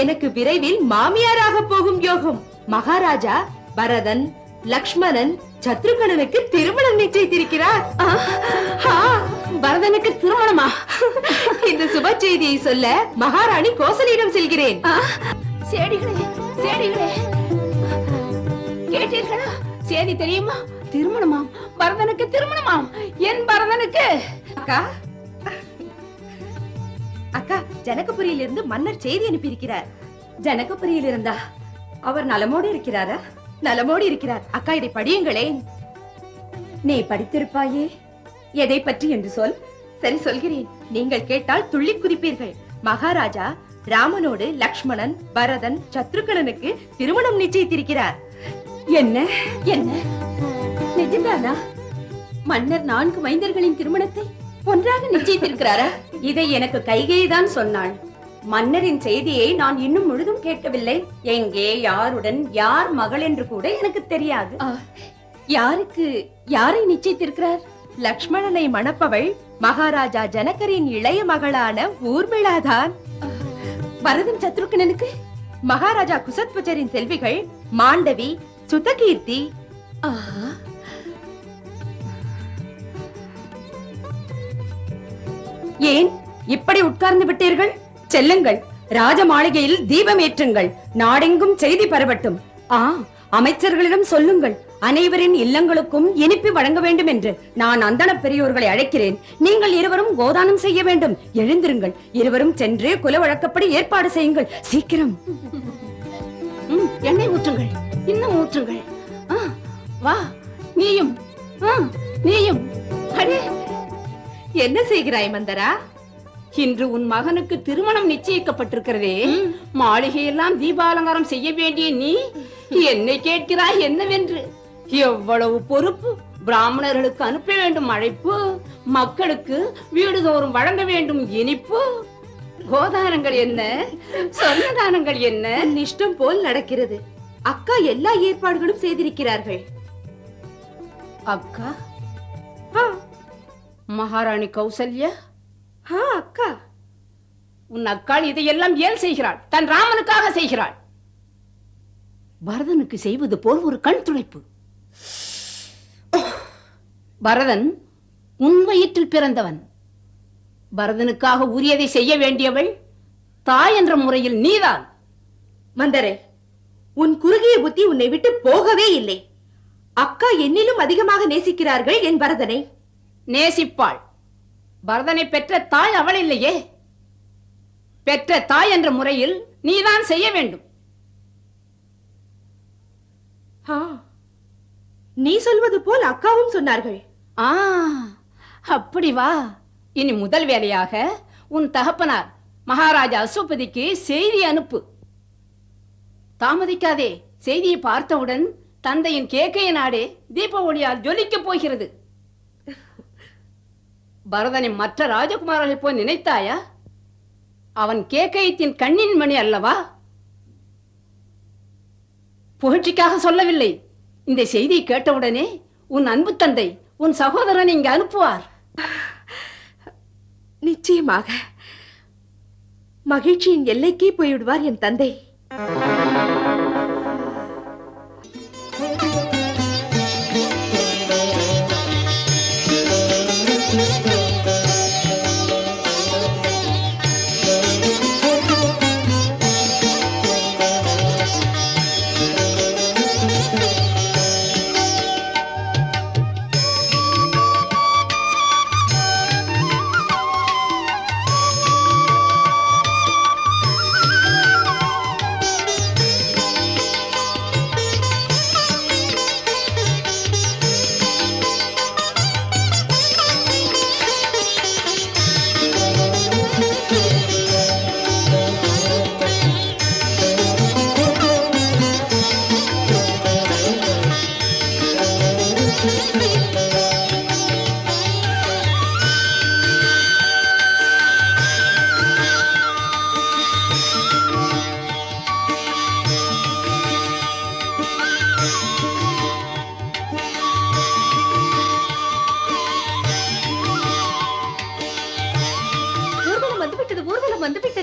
எனக்கு விரைவில் மாமியாராக போகும் யோகம். மகாராஜா பரதன், லக்ஷ்மணன், சத்ருகணனுக்கு திருமணம் நிச்சயித்திருக்கிறார். பரதனுக்கு திருமணமா? இந்த சுப செய்தியை சொல்ல மகாராணி கோசலியிடம் செல்கிறேன். சேடிகளே, சேடிகளே, கேட்டீர்களா? சேதி தெரியுமா? திருமணமாம், பரதனுக்கு திருமணமாம். என் பரதனுக்கு. அக்கா, அக்கா, ஜனகபுரியில் இருந்து மன்னர் செய்தி அனுப்பியிருக்கிறார். ஜனகபுரியில் இருந்தா அவர் நலமோடு இருக்கிறாரா? நலமோடு இருக்கிறார். அக்கா, இதை படியுங்களேன். நீ படித்திருப்பாயே, எதை பற்றி என்று சொல். சரி, சொல்கிறேன். நீங்கள் கேட்டால் துள்ளி குதிப்பீர்கள். மகாராஜா ராமனோடு லக்ஷ்மணன், பரதன், சத்ருகணனுக்கு திருமணம் நிச்சயித்திருக்கிறார். என்ன என்ன நிஜம்தானா? மன்னர் 4 மைந்தர்களின் திருமணத்தை ஒன்றாக நிச்சயித்திருக்கிறாரா? இதை எனக்கு கைகேயிதான் சொன்னாள். மன்னரின் செய்தியை நான் இன்னும் முழுதும் கேட்கவில்லை. எங்கே, யாருடன், யார் மகள் என்று கூட எனக்கு தெரியாது. யாருக்கு யாரை நிச்சயித்திருக்கிறார்? லக்ஷ்மணனை மணப்பவள் மகாராஜா ஜனகரின் இளைய மகளான ஊர்மிளாதான். பரதன் சத்ருகணனுக்கு மகாராஜா குசத்வஜரின் செல்விகள் மாண்டவி, சுதகீர்த்தி. ஏன் இப்படி உட்கார்ந்து விட்டீர்கள்? செல்லுங்கள், ராஜ மாளிகையில் தீபம் ஏற்றுங்கள். நாடெங்கும் செய்தி பரவட்டும். அமைச்சர்களிடம் சொல்லுங்கள், அனைவரின் இல்லங்களுக்கும் இனிப்பி வழங்க வேண்டும் என்று. நான் அந்தண பெரியோர்களை அழைக்கிறேன். நீங்கள் இருவரும் கோதானம் செய்ய வேண்டும். எழுந்திருங்கள், இருவரும் சென்று குல வழக்கப்படி ஏற்பாடு செய்யுங்கள். சீக்கிரம். எண்ணெய் ஊற்றுங்கள், இன்னும் ஊற்றுங்கள். வா, நீயும் நீயும். அடே, என்ன செய்கிறாய் மந்தரா? இன்று உன் மகனுக்கு திருமணம் நிச்சயிக்கப்பட்டிருக்கிறதே. மாளிகையெல்லாம் தீபாலங்காரம் செய்ய வேண்டிய நீ என்னை கேட்கிறாய் என்னவென்று? எவ்வளவு பொறுப்பு! பிராமணர்களுக்கு அனுப்ப வேண்டும் அழைப்பு, மக்களுக்கு வீடுதோறும் வழங்க வேண்டும் இனிப்பு. கோதானங்கள் என்ன, சொன்னதானங்கள் என்ன? இஷ்டம் போல் நடக்கிறது. அக்கா எல்லா ஏற்பாடுகளும் செய்திருக்கிறார்கள். அக்கா? மகாராணி கௌசல்யா? அக்கா, உன் அக்காள் இதையெல்லாம் ஏன் செய்கிறாள்? தன் ராமனுக்காக செய்கிறாள். பரதனுக்கு செய்வது போல் ஒரு கண் துடைப்பு. பரதன் உன் வயிற்றில் பிறந்தவன். பரதனுக்காக உரியதை செய்ய வேண்டியவள் தாய் என்ற முறையில் நீதான். மந்தரே, உன் குறுகிய புத்தி உன்னை விட்டு போகவே இல்லை. அக்கா என்னிலும் அதிகமாக நேசிக்கிறார்கள் என் பரதனை. நேசிப்பாள். பரதனை பெற்ற தாய் அவள் இல்லையே. பெற்ற தாய் என்ற முறையில் நீதான் செய்ய வேண்டும். நீ சொல்வது போல் அக்காவும் சொன்னார்கள். அப்படி வா. இனி முதல் வேலையாக உன் தகப்பனார் மகாராஜா அசோபதிக்கு செய்தி அனுப்பு. தாமதிக்காதே. செய்தியை பார்த்தவுடன் தந்தையின் கேக்கைய நாடே தீப ஒளியால் ஜொலிக்கப் போகிறது. பரதனை மற்ற ராஜகுமாரர்கள் போய் நினைத்தாயா? அவன் கேக்கயத்தின் கண்ணின் மணி அல்லவா? புகழ்ச்சிக்காக சொல்லவில்லை. இந்த செய்தியை கேட்டவுடனே உன் அன்பு தந்தை, உன் சகோதரன் இங்கு அனுப்புவார். நிச்சயமாக மகிழ்ச்சியின் எல்லைக்கே போய்விடுவார் என் தந்தை.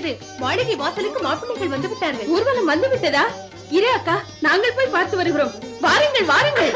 தெரிகிறது. மாளிகை வாசலுக்கு மாப்பிள்ளைகள் வந்து விட்டார்கள். ஊர்வலம் வந்து விட்டதா? இரு அக்கா, நாங்கள் போய் பார்த்து வருகிறோம். வாருங்கள் வாருங்கள்.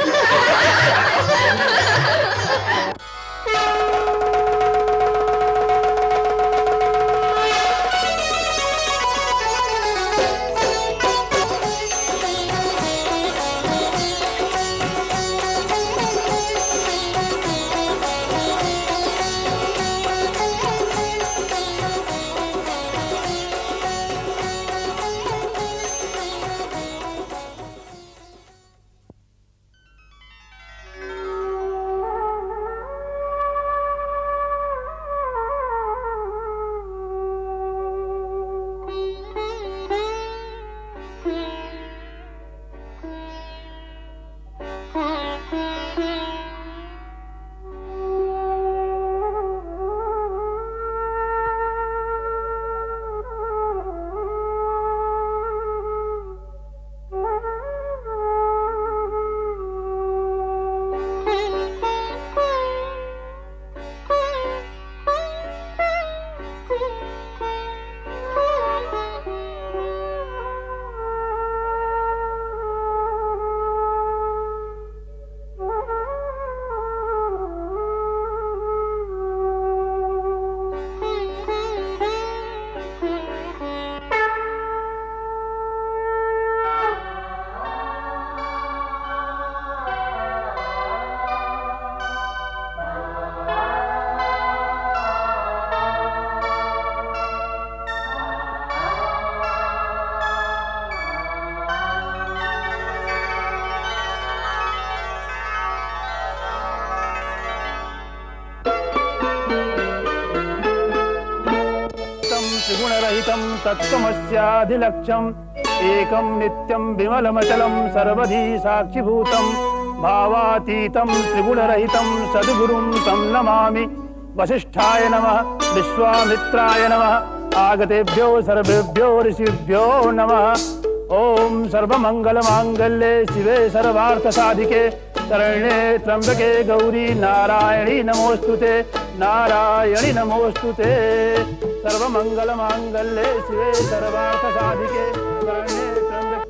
त्रिगुणरहितं तत्त्वमस्याधिलक्ष्यम् एकं नित्यं विमलमचलं सर्वधी साक्षिभूतं भावातीतं त्रिगुणरहितं सद्गुरुं तं नमामि। वसिष्ठाय नमः, विश्वामित्राय नमः, आगतेभ्यो सर्वेभ्यो ऋषिभ्यो नमः। ओम सर्वमंगलमांगल्ये शिवे सर्वार्थसाधिके शरण्ये त्र्यंबके गौरी नारायणी नमोस्तुते, नारायणी नमोस्तुते। सर्वमंगलमांगल्ये शिवे सर्वार्थसाधिके शरण्ये त्र्यंबके।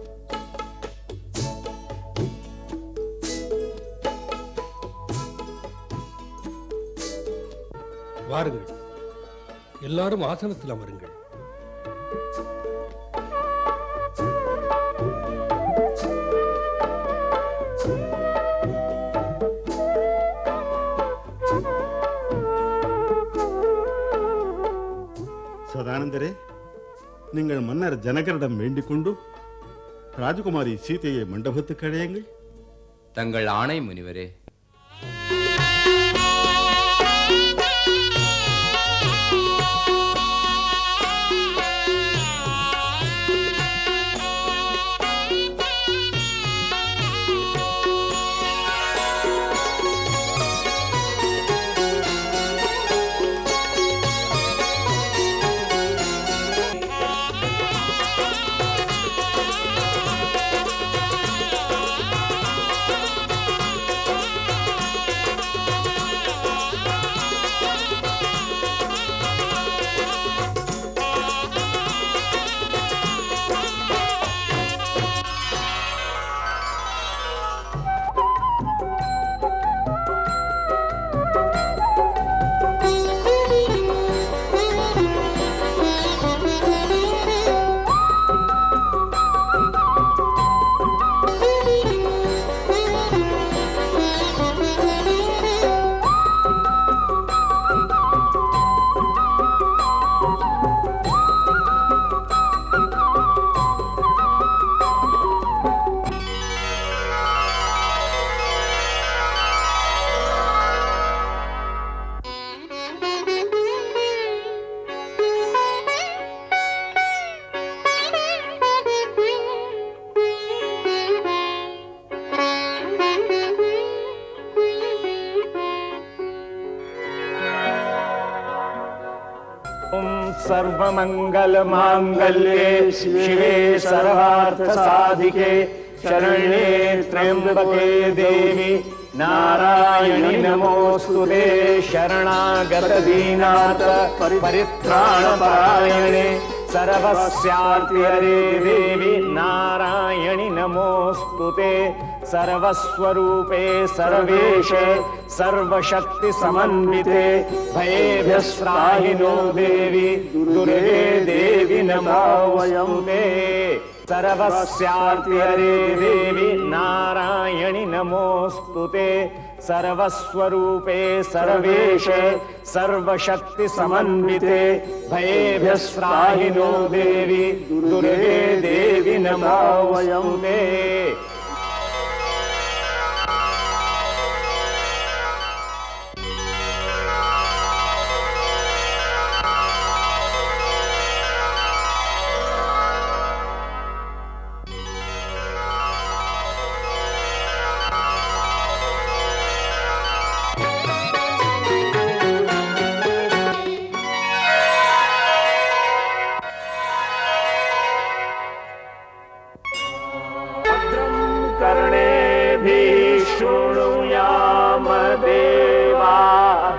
வாருங்கள், எல்லாரும் ஆசனத்தில் அமருங்கள். சதானந்தரே, நீங்கள் மன்னர் ஜனகரிடம் வேண்டிக் கொண்டு ராஜகுமாரி சீதையை மண்டபத்துக்கு அழையுங்கள். தங்கள் ஆணை முனிவரே. सर्वमंगलमांगल्ये शिवे सर्वार्थसाधिके शरण्ये त्र्यंबके देवी नारायणि नमोस्तुते। शरणागत दीनाथ परित्राणपरायणे सर्वस्यार्तिहरे देवी नारायणि नमोस्तुते सर्वस्वरूपे सर्वेश सर्वशक्ति समन्विते भयेभ्यस्त्राहि नो देवी दुर्गे देवी नमोऽस्तुते सर्वस्यार्तिहरे देवी नारायणि नमोस्तुते सर्वस्वरूपे सर्वेश सर्वशक्ति समन्विते भयेभ्यस्त्राहि नो देवी दुर्गे देवी नमोऽस्तुते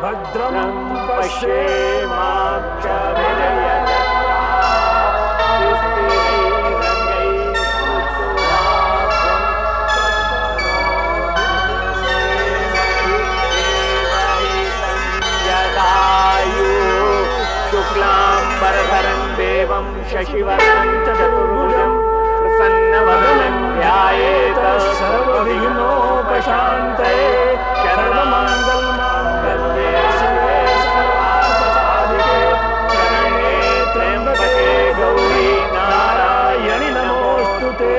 भद्रं शुक्लाम्बरधरं देवं शशिवर्णं च चतुर्भुजं प्रसन्नवदनं ध्यायेत सर्वविघ्नोपशान्तये शरणमङ्गलमाङ्गल्ये शिवे सर्वार्थसाधिके शरण्ये त्र्यम्बके गौरी नारायणि नमोऽस्तुते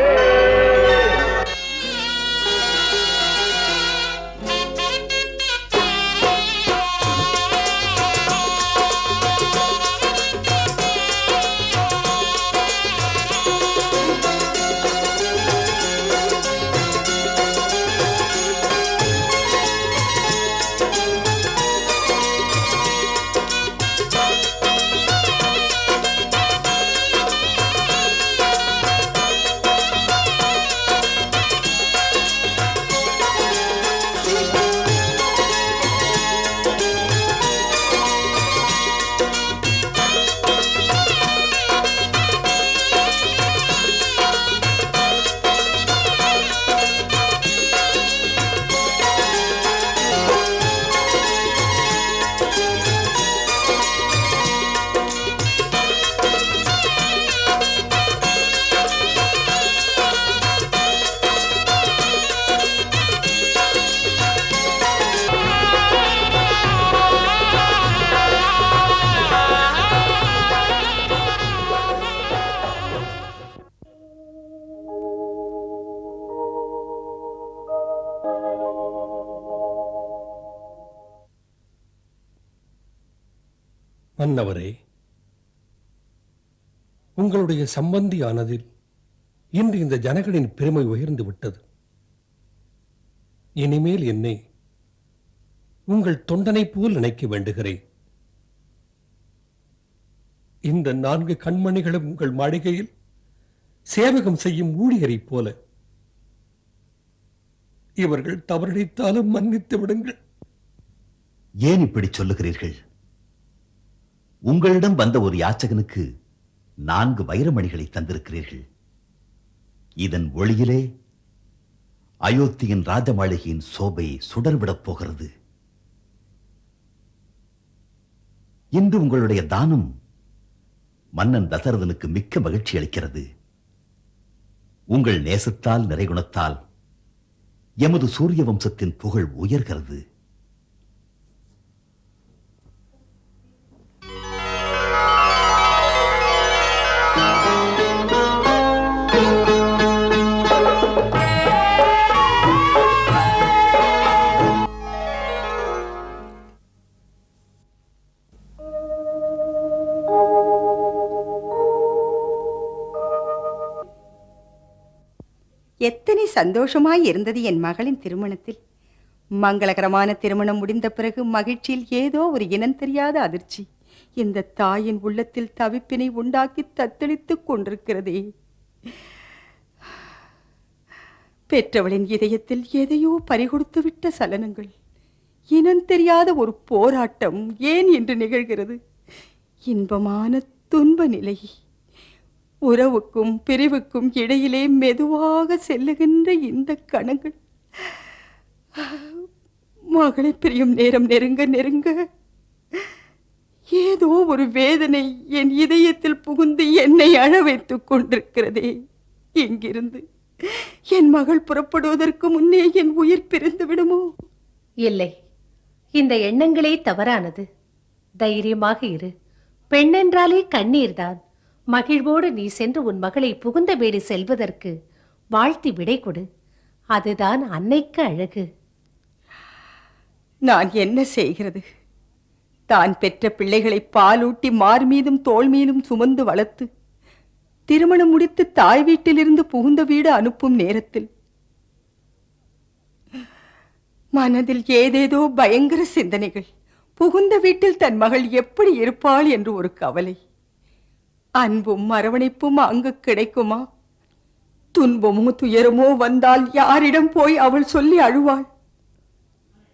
மன்னவரே, உங்களுடைய சம்பந்தியானதில் இன்று இந்த ஜனகனின் பெருமை உயர்ந்து விட்டது. இனிமேல் என்னை உங்கள் தொண்டனை போல் நினைக்க வேண்டுகிறேன். இந்த 4 கண்மணிகளும் உங்கள் மாளிகையில் சேவகம் செய்யும் ஊழியரைப் போல. இவர்கள் தவறிழைத்தாலும் மன்னித்து விடுங்கள். ஏன் இப்படி சொல்லுகிறீர்கள்? உங்களிடம் வந்த ஒரு யாச்சகனுக்கு 4 வைரமணிகளை தந்திருக்கிறீர்கள். இதன் ஒளியிலே அயோத்தியின் ராஜ மாளிகையின் சோபை சுடர்விடப் போகிறது. இன்று உங்களுடைய தானம் மன்னன் தசரதனுக்கு மிக்க மகிழ்ச்சி அளிக்கிறது. உங்கள் நேசத்தால் நிறைகுணத்தால் எமது சூரிய வம்சத்தின் புகழ் உயர்கிறது. எத்தனை சந்தோஷமாய் இருந்தது என் மகளின் திருமணத்தில். மங்களகரமான திருமணம் முடிந்த பிறகு மகிழ்ச்சியில் ஏதோ ஒரு இனம் தெரியாத அதிர்ச்சி இந்த தாயின் உள்ளத்தில் தவிப்பினை உண்டாக்கி தத்தளித்துக் கொண்டிருக்கிறதே. பெற்றவளின் இதயத்தில் எதையோ பறிகொடுத்து விட்ட சலனங்கள், இனம் தெரியாத ஒரு போராட்டம் ஏன் என்று நிகழ்கிறது? இன்பமான துன்ப நிலை உறவுக்கும் பிரிவுக்கும் இடையிலே மெதுவாக செல்லுகின்ற இந்த கணங்கள் மகளை பிரியும் நேரம் நெருங்க நெருங்க ஏதோ ஒரு வேதனை என் இதயத்தில் புகுந்து என்னை அழ வைத்துக் கொண்டிருக்கிறதே. இங்கிருந்து என் மகள் புறப்படுவதற்கு முன்னே என் உயிர் பிரிந்து விடுமோ? இல்லை, இந்த எண்ணங்களே தவறானது. தைரியமாக இரு. பெண்ணென்றாலே கண்ணீர்தான். மகிழ்வோடு நீ சென்று உன் மகளை புகுந்த வீடு செல்வதற்கு வாழ்த்தி விடை கொடு. அதுதான் அன்னைக்கு அழகு. நான் என்ன செய்கிறது? தான் பெற்ற பிள்ளைகளை பாலூட்டி மார் மீதும் தோள் மீதும் சுமந்து வளர்த்து திருமணம் முடித்து தாய் வீட்டிலிருந்து புகுந்த வீடு அனுப்பும் நேரத்தில் மனதில் ஏதேதோ பயங்கர சிந்தனைகள். புகுந்த வீட்டில் தன் மகள் எப்படி இருப்பாள் என்று ஒரு கவலை. அன்பும் அரவணைப்பும் அங்கு கிடைக்குமா? துன்பமோ துயரமோ வந்தால் யாரிடம் போய் அவள் சொல்லி அழுவாள்?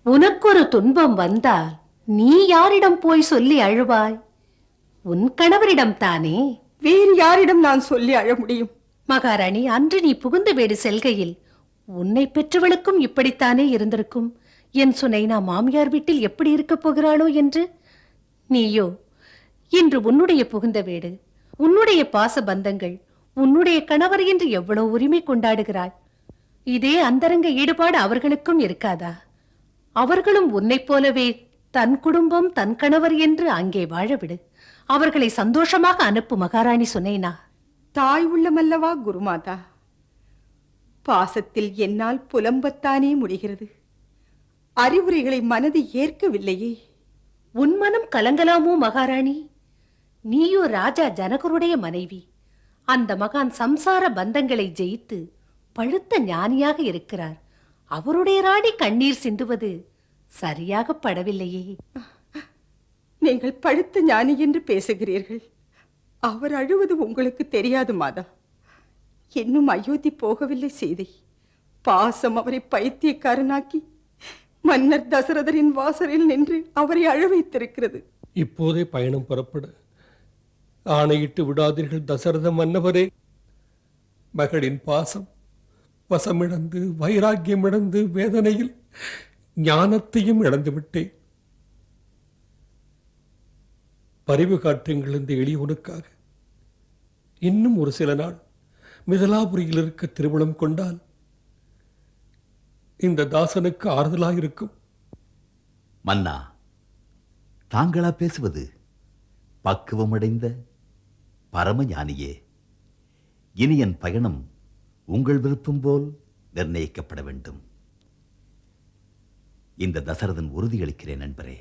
உனக்கொரு துன்பம் வந்தால் நீ யாரிடம் போய் சொல்லி அழுவாய்? உன் கணவரிடம் தானே. வேறு யாரிடம் நான் சொல்லி அழ முடியும்? மகாராணி, அன்று நீ புகுந்த வீடு செல்கையில் உன்னை பெற்றவளுக்கும் இப்படித்தானே இருந்திருக்கும். என் சுனைனா மாமியார் வீட்டில் எப்படி இருக்கப் போகிறாளோ என்று. நீயோ இன்று உன்னுடைய புகுந்த வீடு, உன்னுடைய பாச பந்தங்கள், உன்னுடைய கணவர் என்று எவ்வளவு உரிமை கொண்டாடுகிறாய். இதே அந்தரங்க ஈடுபாடு அவர்களுக்கும் இருக்காதா? அவர்களும் உன்னைப் போலவே தன் குடும்பம் தன் கணவர் என்று அங்கே வாழவிடு. அவர்களை சந்தோஷமாக அனுப்பு மகாராணி சுனைனா. தாய் உள்ளமல்லவா குருமாதா? பாசத்தில் என்னால் புலம்பத்தானே முடிகிறது. அறிவுரைகளை மனது ஏற்கவில்லையே. உன் மனம் கலங்கலாமோ மகாராணி? நீயோ ராஜா ஜனகருடைய மனைவி. அந்த மகான் சம்சார பந்தங்களை ஜெயித்து பழுத்த ஞானியாக இருக்கிறார். அவருடைய ராணி கண்ணீர் சிந்துவது சரியாக படவில்லையே. நீங்கள் பழுத்த ஞானி என்று பேசுகிறீர்கள். அவர் அழுவது உங்களுக்கு தெரியாது மாதா. இன்னும் அயோத்தி போகவில்லை சீதை. பாசம் அவரை பைத்தியக்காரனாக்கி மன்னர் தசரதரின் வாசலில் நின்று அவரை அழ வைத்திருக்கிறது. இப்போதே பயணம் புறப்பட ஆணையிட்டு விடாதீர்கள் தசரத மன்னவரே. மகளின் பாசம் வசமிழந்து வைராக்கியம் இழந்து வேதனையில் ஞானத்தையும் இழந்து விட்டேன். பரிவு காட்டுங்கள் இந்த எளியவனுக்காக. இன்னும் ஒரு சில நாள் மிதலாபுரியில் இருக்க திருமணம் கொண்டால் இந்த தாசனுக்கு ஆறுதலாயிருக்கும். மன்னா, தாங்களா பேசுவது? பக்குவமடைந்த பரமஞானியே, இனி என் பயணம் உங்கள் விருப்பம் போல் நிர்ணயிக்கப்பட வேண்டும். இந்த தசரதன் உறுதியளிக்கிறேன் நண்பரே.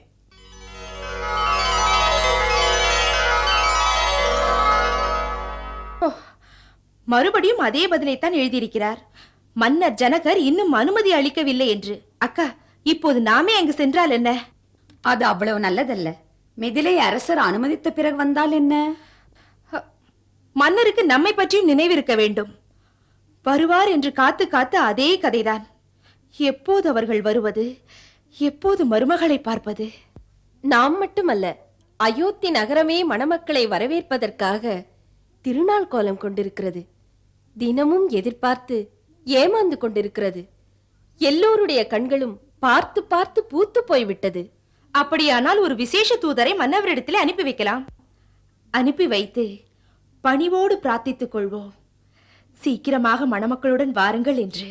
மறுபடியும் அதே பதிலைத்தான் எழுதியிருக்கிறார். மன்னர் ஜனகர் இன்னும் அனுமதி அளிக்கவில்லை என்று. அக்கா, இப்போது நாமே அங்கு சென்றால் என்ன? அது அவ்வளவு நல்லதல்ல. மிதிலை அரசர் அனுமதித்த பிறகு வந்தால் என்ன? மன்னருக்கு நம்மை பற்றியும் நினைவிருக்க வேண்டும். வருவார் என்று காத்து காத்து அதே கதைதான். எப்போது அவர்கள் வருவது? எப்போது மருமகளை பார்ப்பது? நாம் மட்டுமல்ல, அயோத்தி நகரமே மணமக்களை வரவேற்பதற்காக திருநாள் கோலம் கொண்டிருக்கிறது. தினமும் எதிர்பார்த்து ஏமாந்து கொண்டிருக்கிறது. எல்லோருடைய கண்களும் பார்த்து பார்த்து பூத்து போய்விட்டது. அப்படியானால் ஒரு விசேஷ தூதரை மன்னவரிடத்திலே அனுப்பி வைக்கலாம். அனுப்பி வைத்து பணிவோடு பிரார்த்தித்துக் கொள்வோம், சீக்கிரமாக மணமக்களுடன் வாருங்கள் என்று.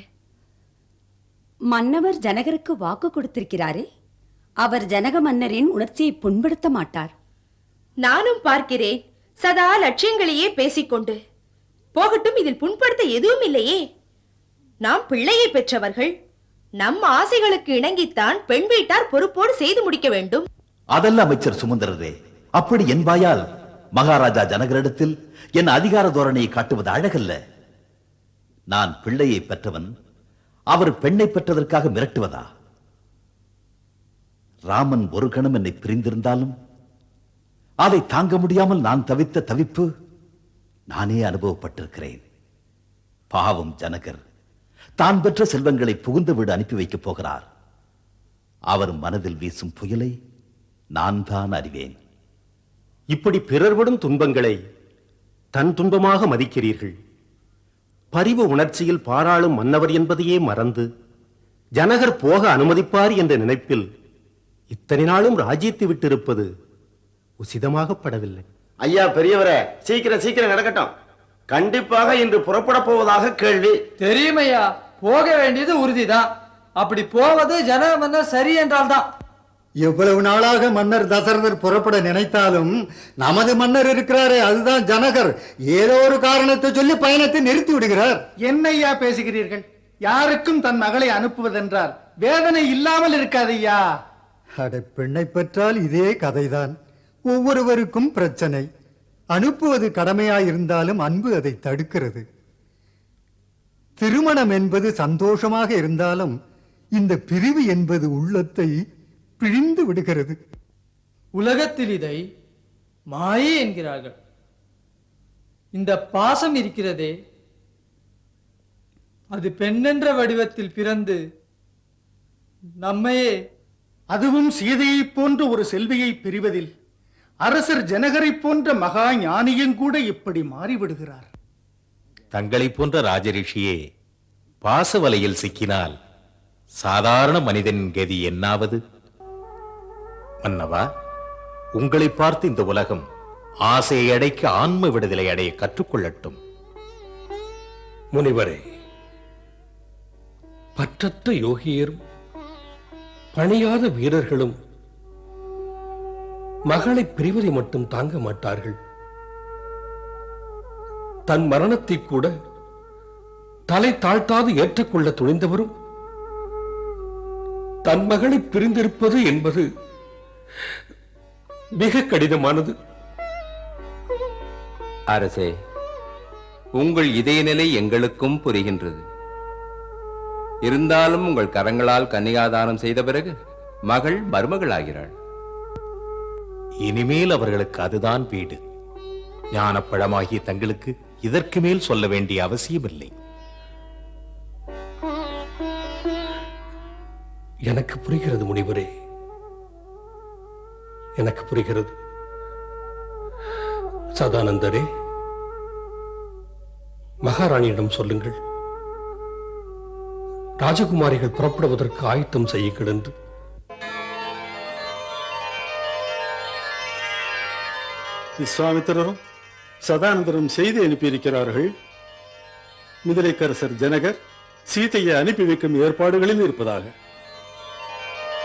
மன்னவர் ஜனகருக்கு வாக்கு கொடுத்திருக்கிறாரே, அவர் ஜனக மன்னரின் உணர்ச்சியை புண்படுத்த மாட்டார். நானும் பார்க்கிறேன், சதா லட்சியங்களையே பேசிக்கொண்டு. போகட்டும், இதில் புண்படுத்த எதுவும் இல்லையே. நாம் பிள்ளையை பெற்றவர்கள். நம் ஆசைகளுக்கு இணங்கித்தான் பெண் வீட்டார் பொறுப்போடு செய்து முடிக்க வேண்டும். அதல்ல அமைச்சர் சுமந்திரரே, அப்படி என் வாயால் மகாராஜா ஜனகரிடத்தில் என் அதிகார தோரணையை காட்டுவது அழகல்ல. நான் பிள்ளையை பெற்றவன், அவர் பெண்ணை பெற்றதற்காக மிரட்டுவதா? ராமன் ஒரு கணம் என்னை பிரிந்திருந்தாலும் அதை தாங்க முடியாமல் நான் தவித்த தவிப்பு நானே அனுபவப்பட்டிருக்கிறேன். பாவம் ஜனகர் தான் பெற்ற செல்வங்களை புகுந்த வீடு அனுப்பி வைக்கப் போகிறார். அவர் மனதில் வீசும் புயலை நான் தான் அறிவேன். இப்படி பிறர் விடும் துன்பங்களை தன் துன்பமாக மதிக்கிறீர்கள். பரிவு உணர்ச்சியில் பாராளும் மன்னவர் என்பதையே மறந்து ஜனகர் போக அனுமதிப்பார் என்ற நினைப்பில் இத்தனை நாளும் ராஜ்யத்தை விட்டிருப்பது உசிதமாகப்படவில்லை. ஐயா பெரியவரே, சீக்கிரம் சீக்கிரம் நடக்கட்டும். கண்டிப்பாக இன்று புறப்பட போவதாக கேள்வி. தெரியுமையா, போக வேண்டியது உறுதிதான். அப்படி போவது ஜனக மன்னர் சரி என்றால்தான். எவ்வளவு நாளாக மன்னர் தசரதர் புறப்பட நினைத்தாலும் நமது மன்னர் இருக்கிறாரே, அதுதான் ஜனகர், ஏதோ ஒரு காரணத்தை சொல்லி பயணத்தை நிறுத்தி விடுகிறார். என்னையா பேசுகிறீர்கள்? யாருக்கும் தன் மகளை அனுப்புவதென்றால் வேதனை இல்லாமல் இருக்காதையா. அட, பெண்ணை பெற்றால் இதே கதைதான். ஒவ்வொருவருக்கும் பிரச்சனை. அனுப்புவது கடமையாயிருந்தாலும் அன்பு அதை தடுக்கிறது. திருமணம் என்பது சந்தோஷமாக இருந்தாலும் இந்த பிரிவு என்பது உள்ளத்தை பிழிந்து விடுகிறது. உலகத்தில் இதை மாயை என்கிறார்கள். இந்த பாசம் இருக்கிறதே, அது பெண்ணென்ற வடிவத்தில் பிறந்து நம்மையே, அதுவும் சீதையை போன்ற ஒரு செல்வியை பிரிவதில் அரசர் ஜனகரை போன்ற மகா ஞானியும் கூட இப்படி மாறிவிடுகிறார். தங்களை போன்ற ராஜரிஷியே பாசவலையில் சிக்கினால் சாதாரண மனிதனின் கதி என்னாவது? மன்னவா, உங்களை பார்த்து இந்த உலகம் ஆசையை அடைக்க ஆன்ம விடுதலை அடைய கற்றுக்கொள்ளட்டும். முனிவரே, பற்றற்ற யோகியரும் பணியாத வீரர்களும் மகளை பிரிவதை மட்டும் தாங்க மாட்டார்கள். தன் மரணத்தை கூட தலை தாழ்த்தாது ஏற்றுக்கொள்ள துணிந்தவரும் தன் மகளை பிரிந்திருப்பது என்பது மிக கடினமானது. அரசே, உங்கள் இதய நிலை எங்களுக்கும் புரிகின்றது. இருந்தாலும் உங்கள் கரங்களால் கன்னிகாதானம் செய்த பிறகு மகள் மருமகளாகிறாள். இனிமேல் அவர்களுக்கு அதுதான் வீடு. ஞானப்பழமாகிய தங்களுக்கு இதற்கு மேல் சொல்ல வேண்டிய அவசியமில்லை. எனக்கு புரிகிறது முனிவரே, எனக்கு புரிகிறது. சதானந்தரே, மகாராணியிடம் சொல்லுங்கள், ராஜகுமாரிகள் புறப்படுவதற்கு ஆயத்தம் செய்யுங்கள் என்று. விஸ்வாமித்திரரும் சதானந்தரும் செய்தி அனுப்பியிருக்கிறார்கள். மிதிலைக்கரசர் ஜனகர் சீதையை அனுப்பி வைக்கும் ஏற்பாடுகளில் இருப்பதாக.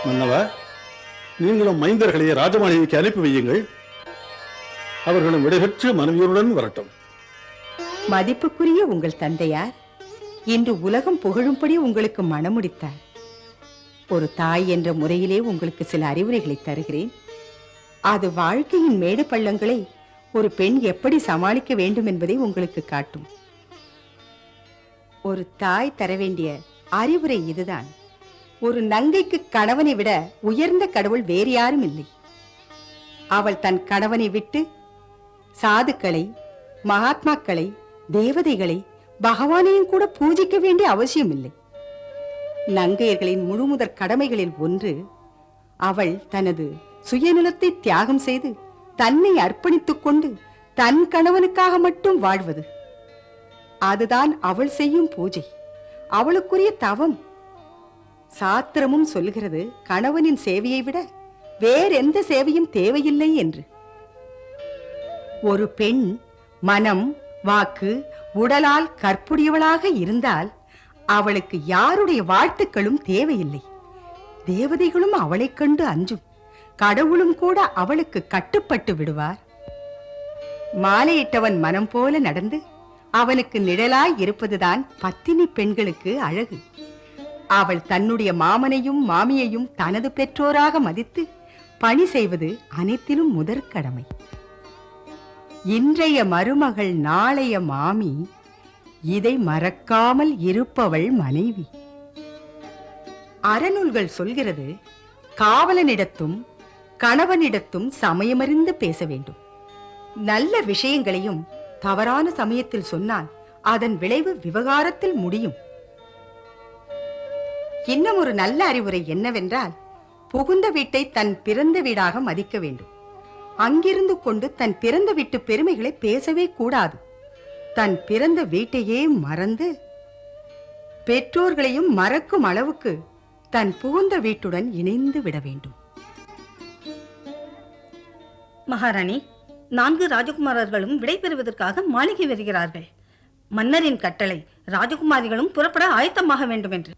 மன்னவா, நீங்களும் மைந்தர்களை ராஜமாளிகைக்கு அனுப்பி வையுங்கள். அவர்களும் விடைபெற்று மனைவியருடன் வரட்டும். மதிப்புக்குரிய உங்கள் தந்தையார் இன்று உலகம் புகழும்படி உங்களுக்கு மணமுடித்தார். ஒரு தாய் என்ற முறையிலே உங்களுக்கு சில அறிவுரைகளை தருகிறேன். அது வாழ்க்கையின் மேடு பள்ளங்களை ஒரு பெண் எப்படி சமாளிக்க வேண்டும் என்பதை உங்களுக்கு காட்டும். ஒரு தாய் தர வேண்டிய அறிவுரை இதுதான். ஒரு நங்கைக்கு கணவனை விட உயர்ந்த கடவுள் வேறு யாரும் இல்லை. அவள் தன் கணவனை விட்டு சாதுக்களை, மகாத்மாக்களை, தேவதைகளை, பகவானையும் கூட பூஜிக்க வேண்டிய அவசியம் இல்லை. நங்கையர்களின் முழுமுதற் கடமைகளில் ஒன்று, அவள் தனது சுயநலத்தை தியாகம் செய்து தன்னை அர்ப்பணித்துக் கொண்டு தன் கணவனுக்காக மட்டும் வாழ்வது. அதுதான் அவள் செய்யும் பூஜை, அவளுக்குரிய தவம். சாத்திரமும் சொல்கிறது, கணவனின் சேவையை விட வேறெந்த சேவையும் தேவையில்லை என்று. ஒரு பெண் மனம், வாக்கு, உடலால் கற்புடையவளாக இருந்தால் அவளுக்கு யாருடைய வாழ்த்துக்களும் தேவையில்லை. தேவதைகளும் அவளைக் கண்டு அஞ்சும், கடவுளும் கூட அவளுக்கு கட்டுப்பட்டு விடுவார். மாலையிட்டவன் மனம் போல நடந்து அவனுக்கு நிழலாய் இருப்பதுதான் பத்தினி பெண்களுக்கு அழகு. அவள் தன்னுடைய மாமனையும் மாமியையும் தனது பெற்றோராக மதித்து பணி செய்வது அனைத்திலும் முதற்கடமை. இன்றைய மருமகள் நாளைய மாமி, இதை மறக்காமல் இருப்பவள் மனைவி. அறநூல்கள் சொல்கிறது, காவலனிடத்தும் கணவனிடத்தும் சமயமறிந்து பேச வேண்டும். நல்ல விஷயங்களையும் தவறான சமயத்தில் சொன்னால் அதன் விளைவு விவகாரத்தில் முடியும். இன்னும் ஒரு நல்ல அறிவுரை என்னவென்றால், புகுந்த வீட்டை தன் பிறந்த வீடாக மதிக்க வேண்டும். அங்கிருந்து கொண்டு தன் பிறந்த வீட்டு பெருமைகளை பேசவே கூடாது. தன் பிறந்த வீட்டையே மறந்து பெற்றோர்களையும் மறக்கும் அளவுக்கு தன் புகுந்த வீட்டுடன் இணைந்து விட வேண்டும். மகாராணி, 4 ராஜகுமாரர்களும் விடைபெறுவதற்காக மாளிகை வருகிறார்கள். மன்னரின் கட்டளை ராஜகுமாரிகளும் புறப்பட ஆயத்தமாக வேண்டும் என்று.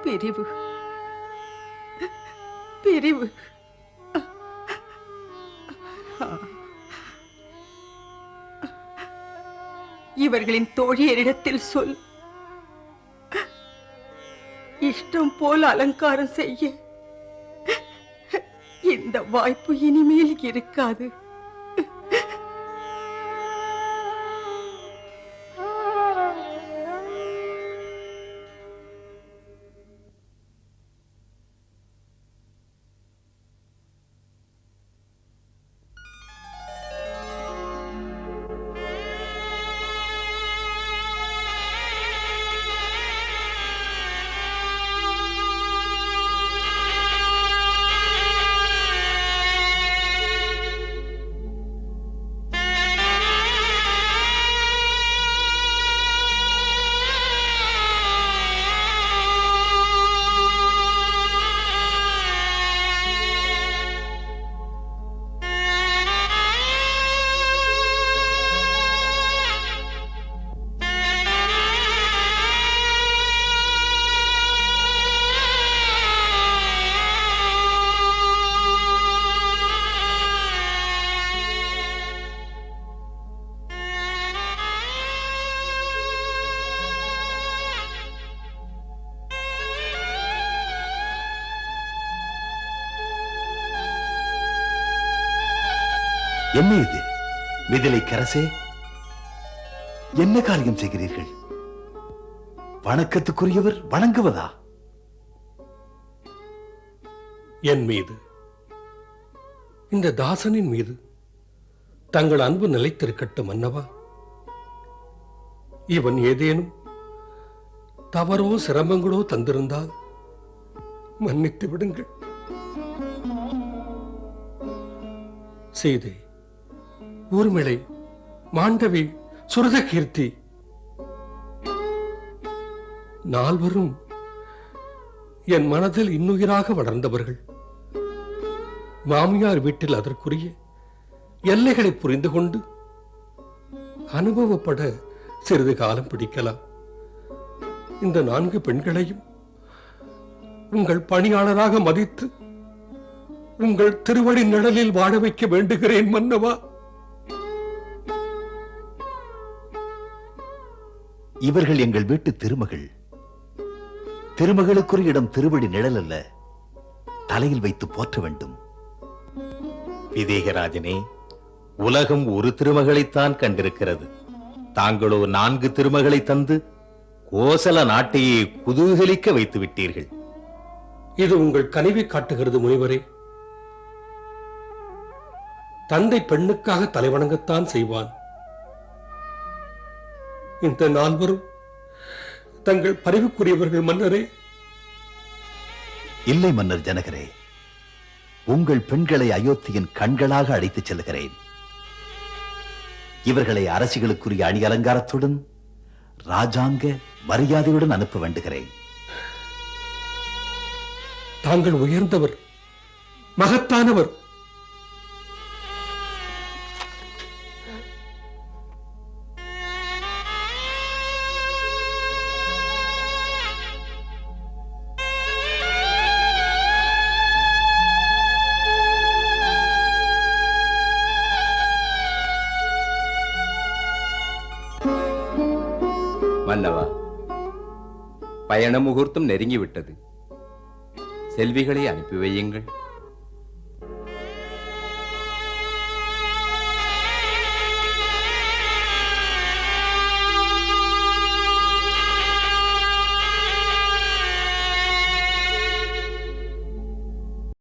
பிரிவு பிரிவு. இவர்களின் தோழியரிடத்தில் சொல், இஷ்டம் போல் அலங்காரம் செய்ய இந்த வாய்ப்பு இனிமேல் இருக்காது. என்ன இது மிதிலை கரசே? என்ன காரியம் செய்கிறீர்கள்? வணக்கத்துக்குரியவர் வணங்குவதா? என் மீது, இந்த தாசனின் மீது தங்கள் அன்பு நிலைத்திருக்கட்டும் மன்னவா. இவன் ஏதேனும் தவறோ சிரமங்களோ தந்திருந்தால் மன்னித்து விடுங்கள். சீதை, ஊர்மிளை, மாண்டவி, சுரதகீர்த்தி நால்வரும் என் மனதில் இன்னுயிராக வளர்ந்தவர்கள். மாமியார் வீட்டில் அதற்குரிய எல்லைகளை புரிந்து கொண்டு அனுபவப்பட சிறிது காலம் பிடிக்கலாம். இந்த 4 பெண்களையும் உங்கள் பணியாளராக மதித்து உங்கள் திருவடி நிழலில் வாழ வைக்க வேண்டுகிறேன் மன்னவா. இவர்கள் எங்கள் வீட்டு திருமகள். திருமகளுக்கு ஒரு இடம் திருவடி நிழல் அல்ல, தலையில் வைத்து போற்ற வேண்டும். விதேகராஜனே, உலகம் ஒரு திருமகளைத்தான் கண்டிருக்கிறது. தாங்களோ 4 திருமகளை தந்து கோசல நாட்டையே குதூகலிக்க வைத்து விட்டீர்கள். இது உங்கள் கனிவை காட்டுகிறது முனிவரே. தந்தை பெண்ணுக்காக தலைவணங்கத்தான் செய்வான். இந்த 4 தங்கள் பரிவுக்குரியவர்கள் மன்னரே. இல்லை மன்னர் ஜனகரே, உங்கள் பெண்களை அயோத்தியின் கண்களாக அழைத்துச் செல்கிறேன். இவர்களை அரசிகளுக்குரிய அணி அலங்காரத்துடன் ராஜாங்க மரியாதையுடன் அனுப்ப வேண்டுகிறேன். தாங்கள் உயர்ந்தவர், மகத்தானவர். மன்னவா, பயண முகூர்த்தம் நெருங்கிவிட்டது. செல்விகளை அனுப்பி வையுங்கள்.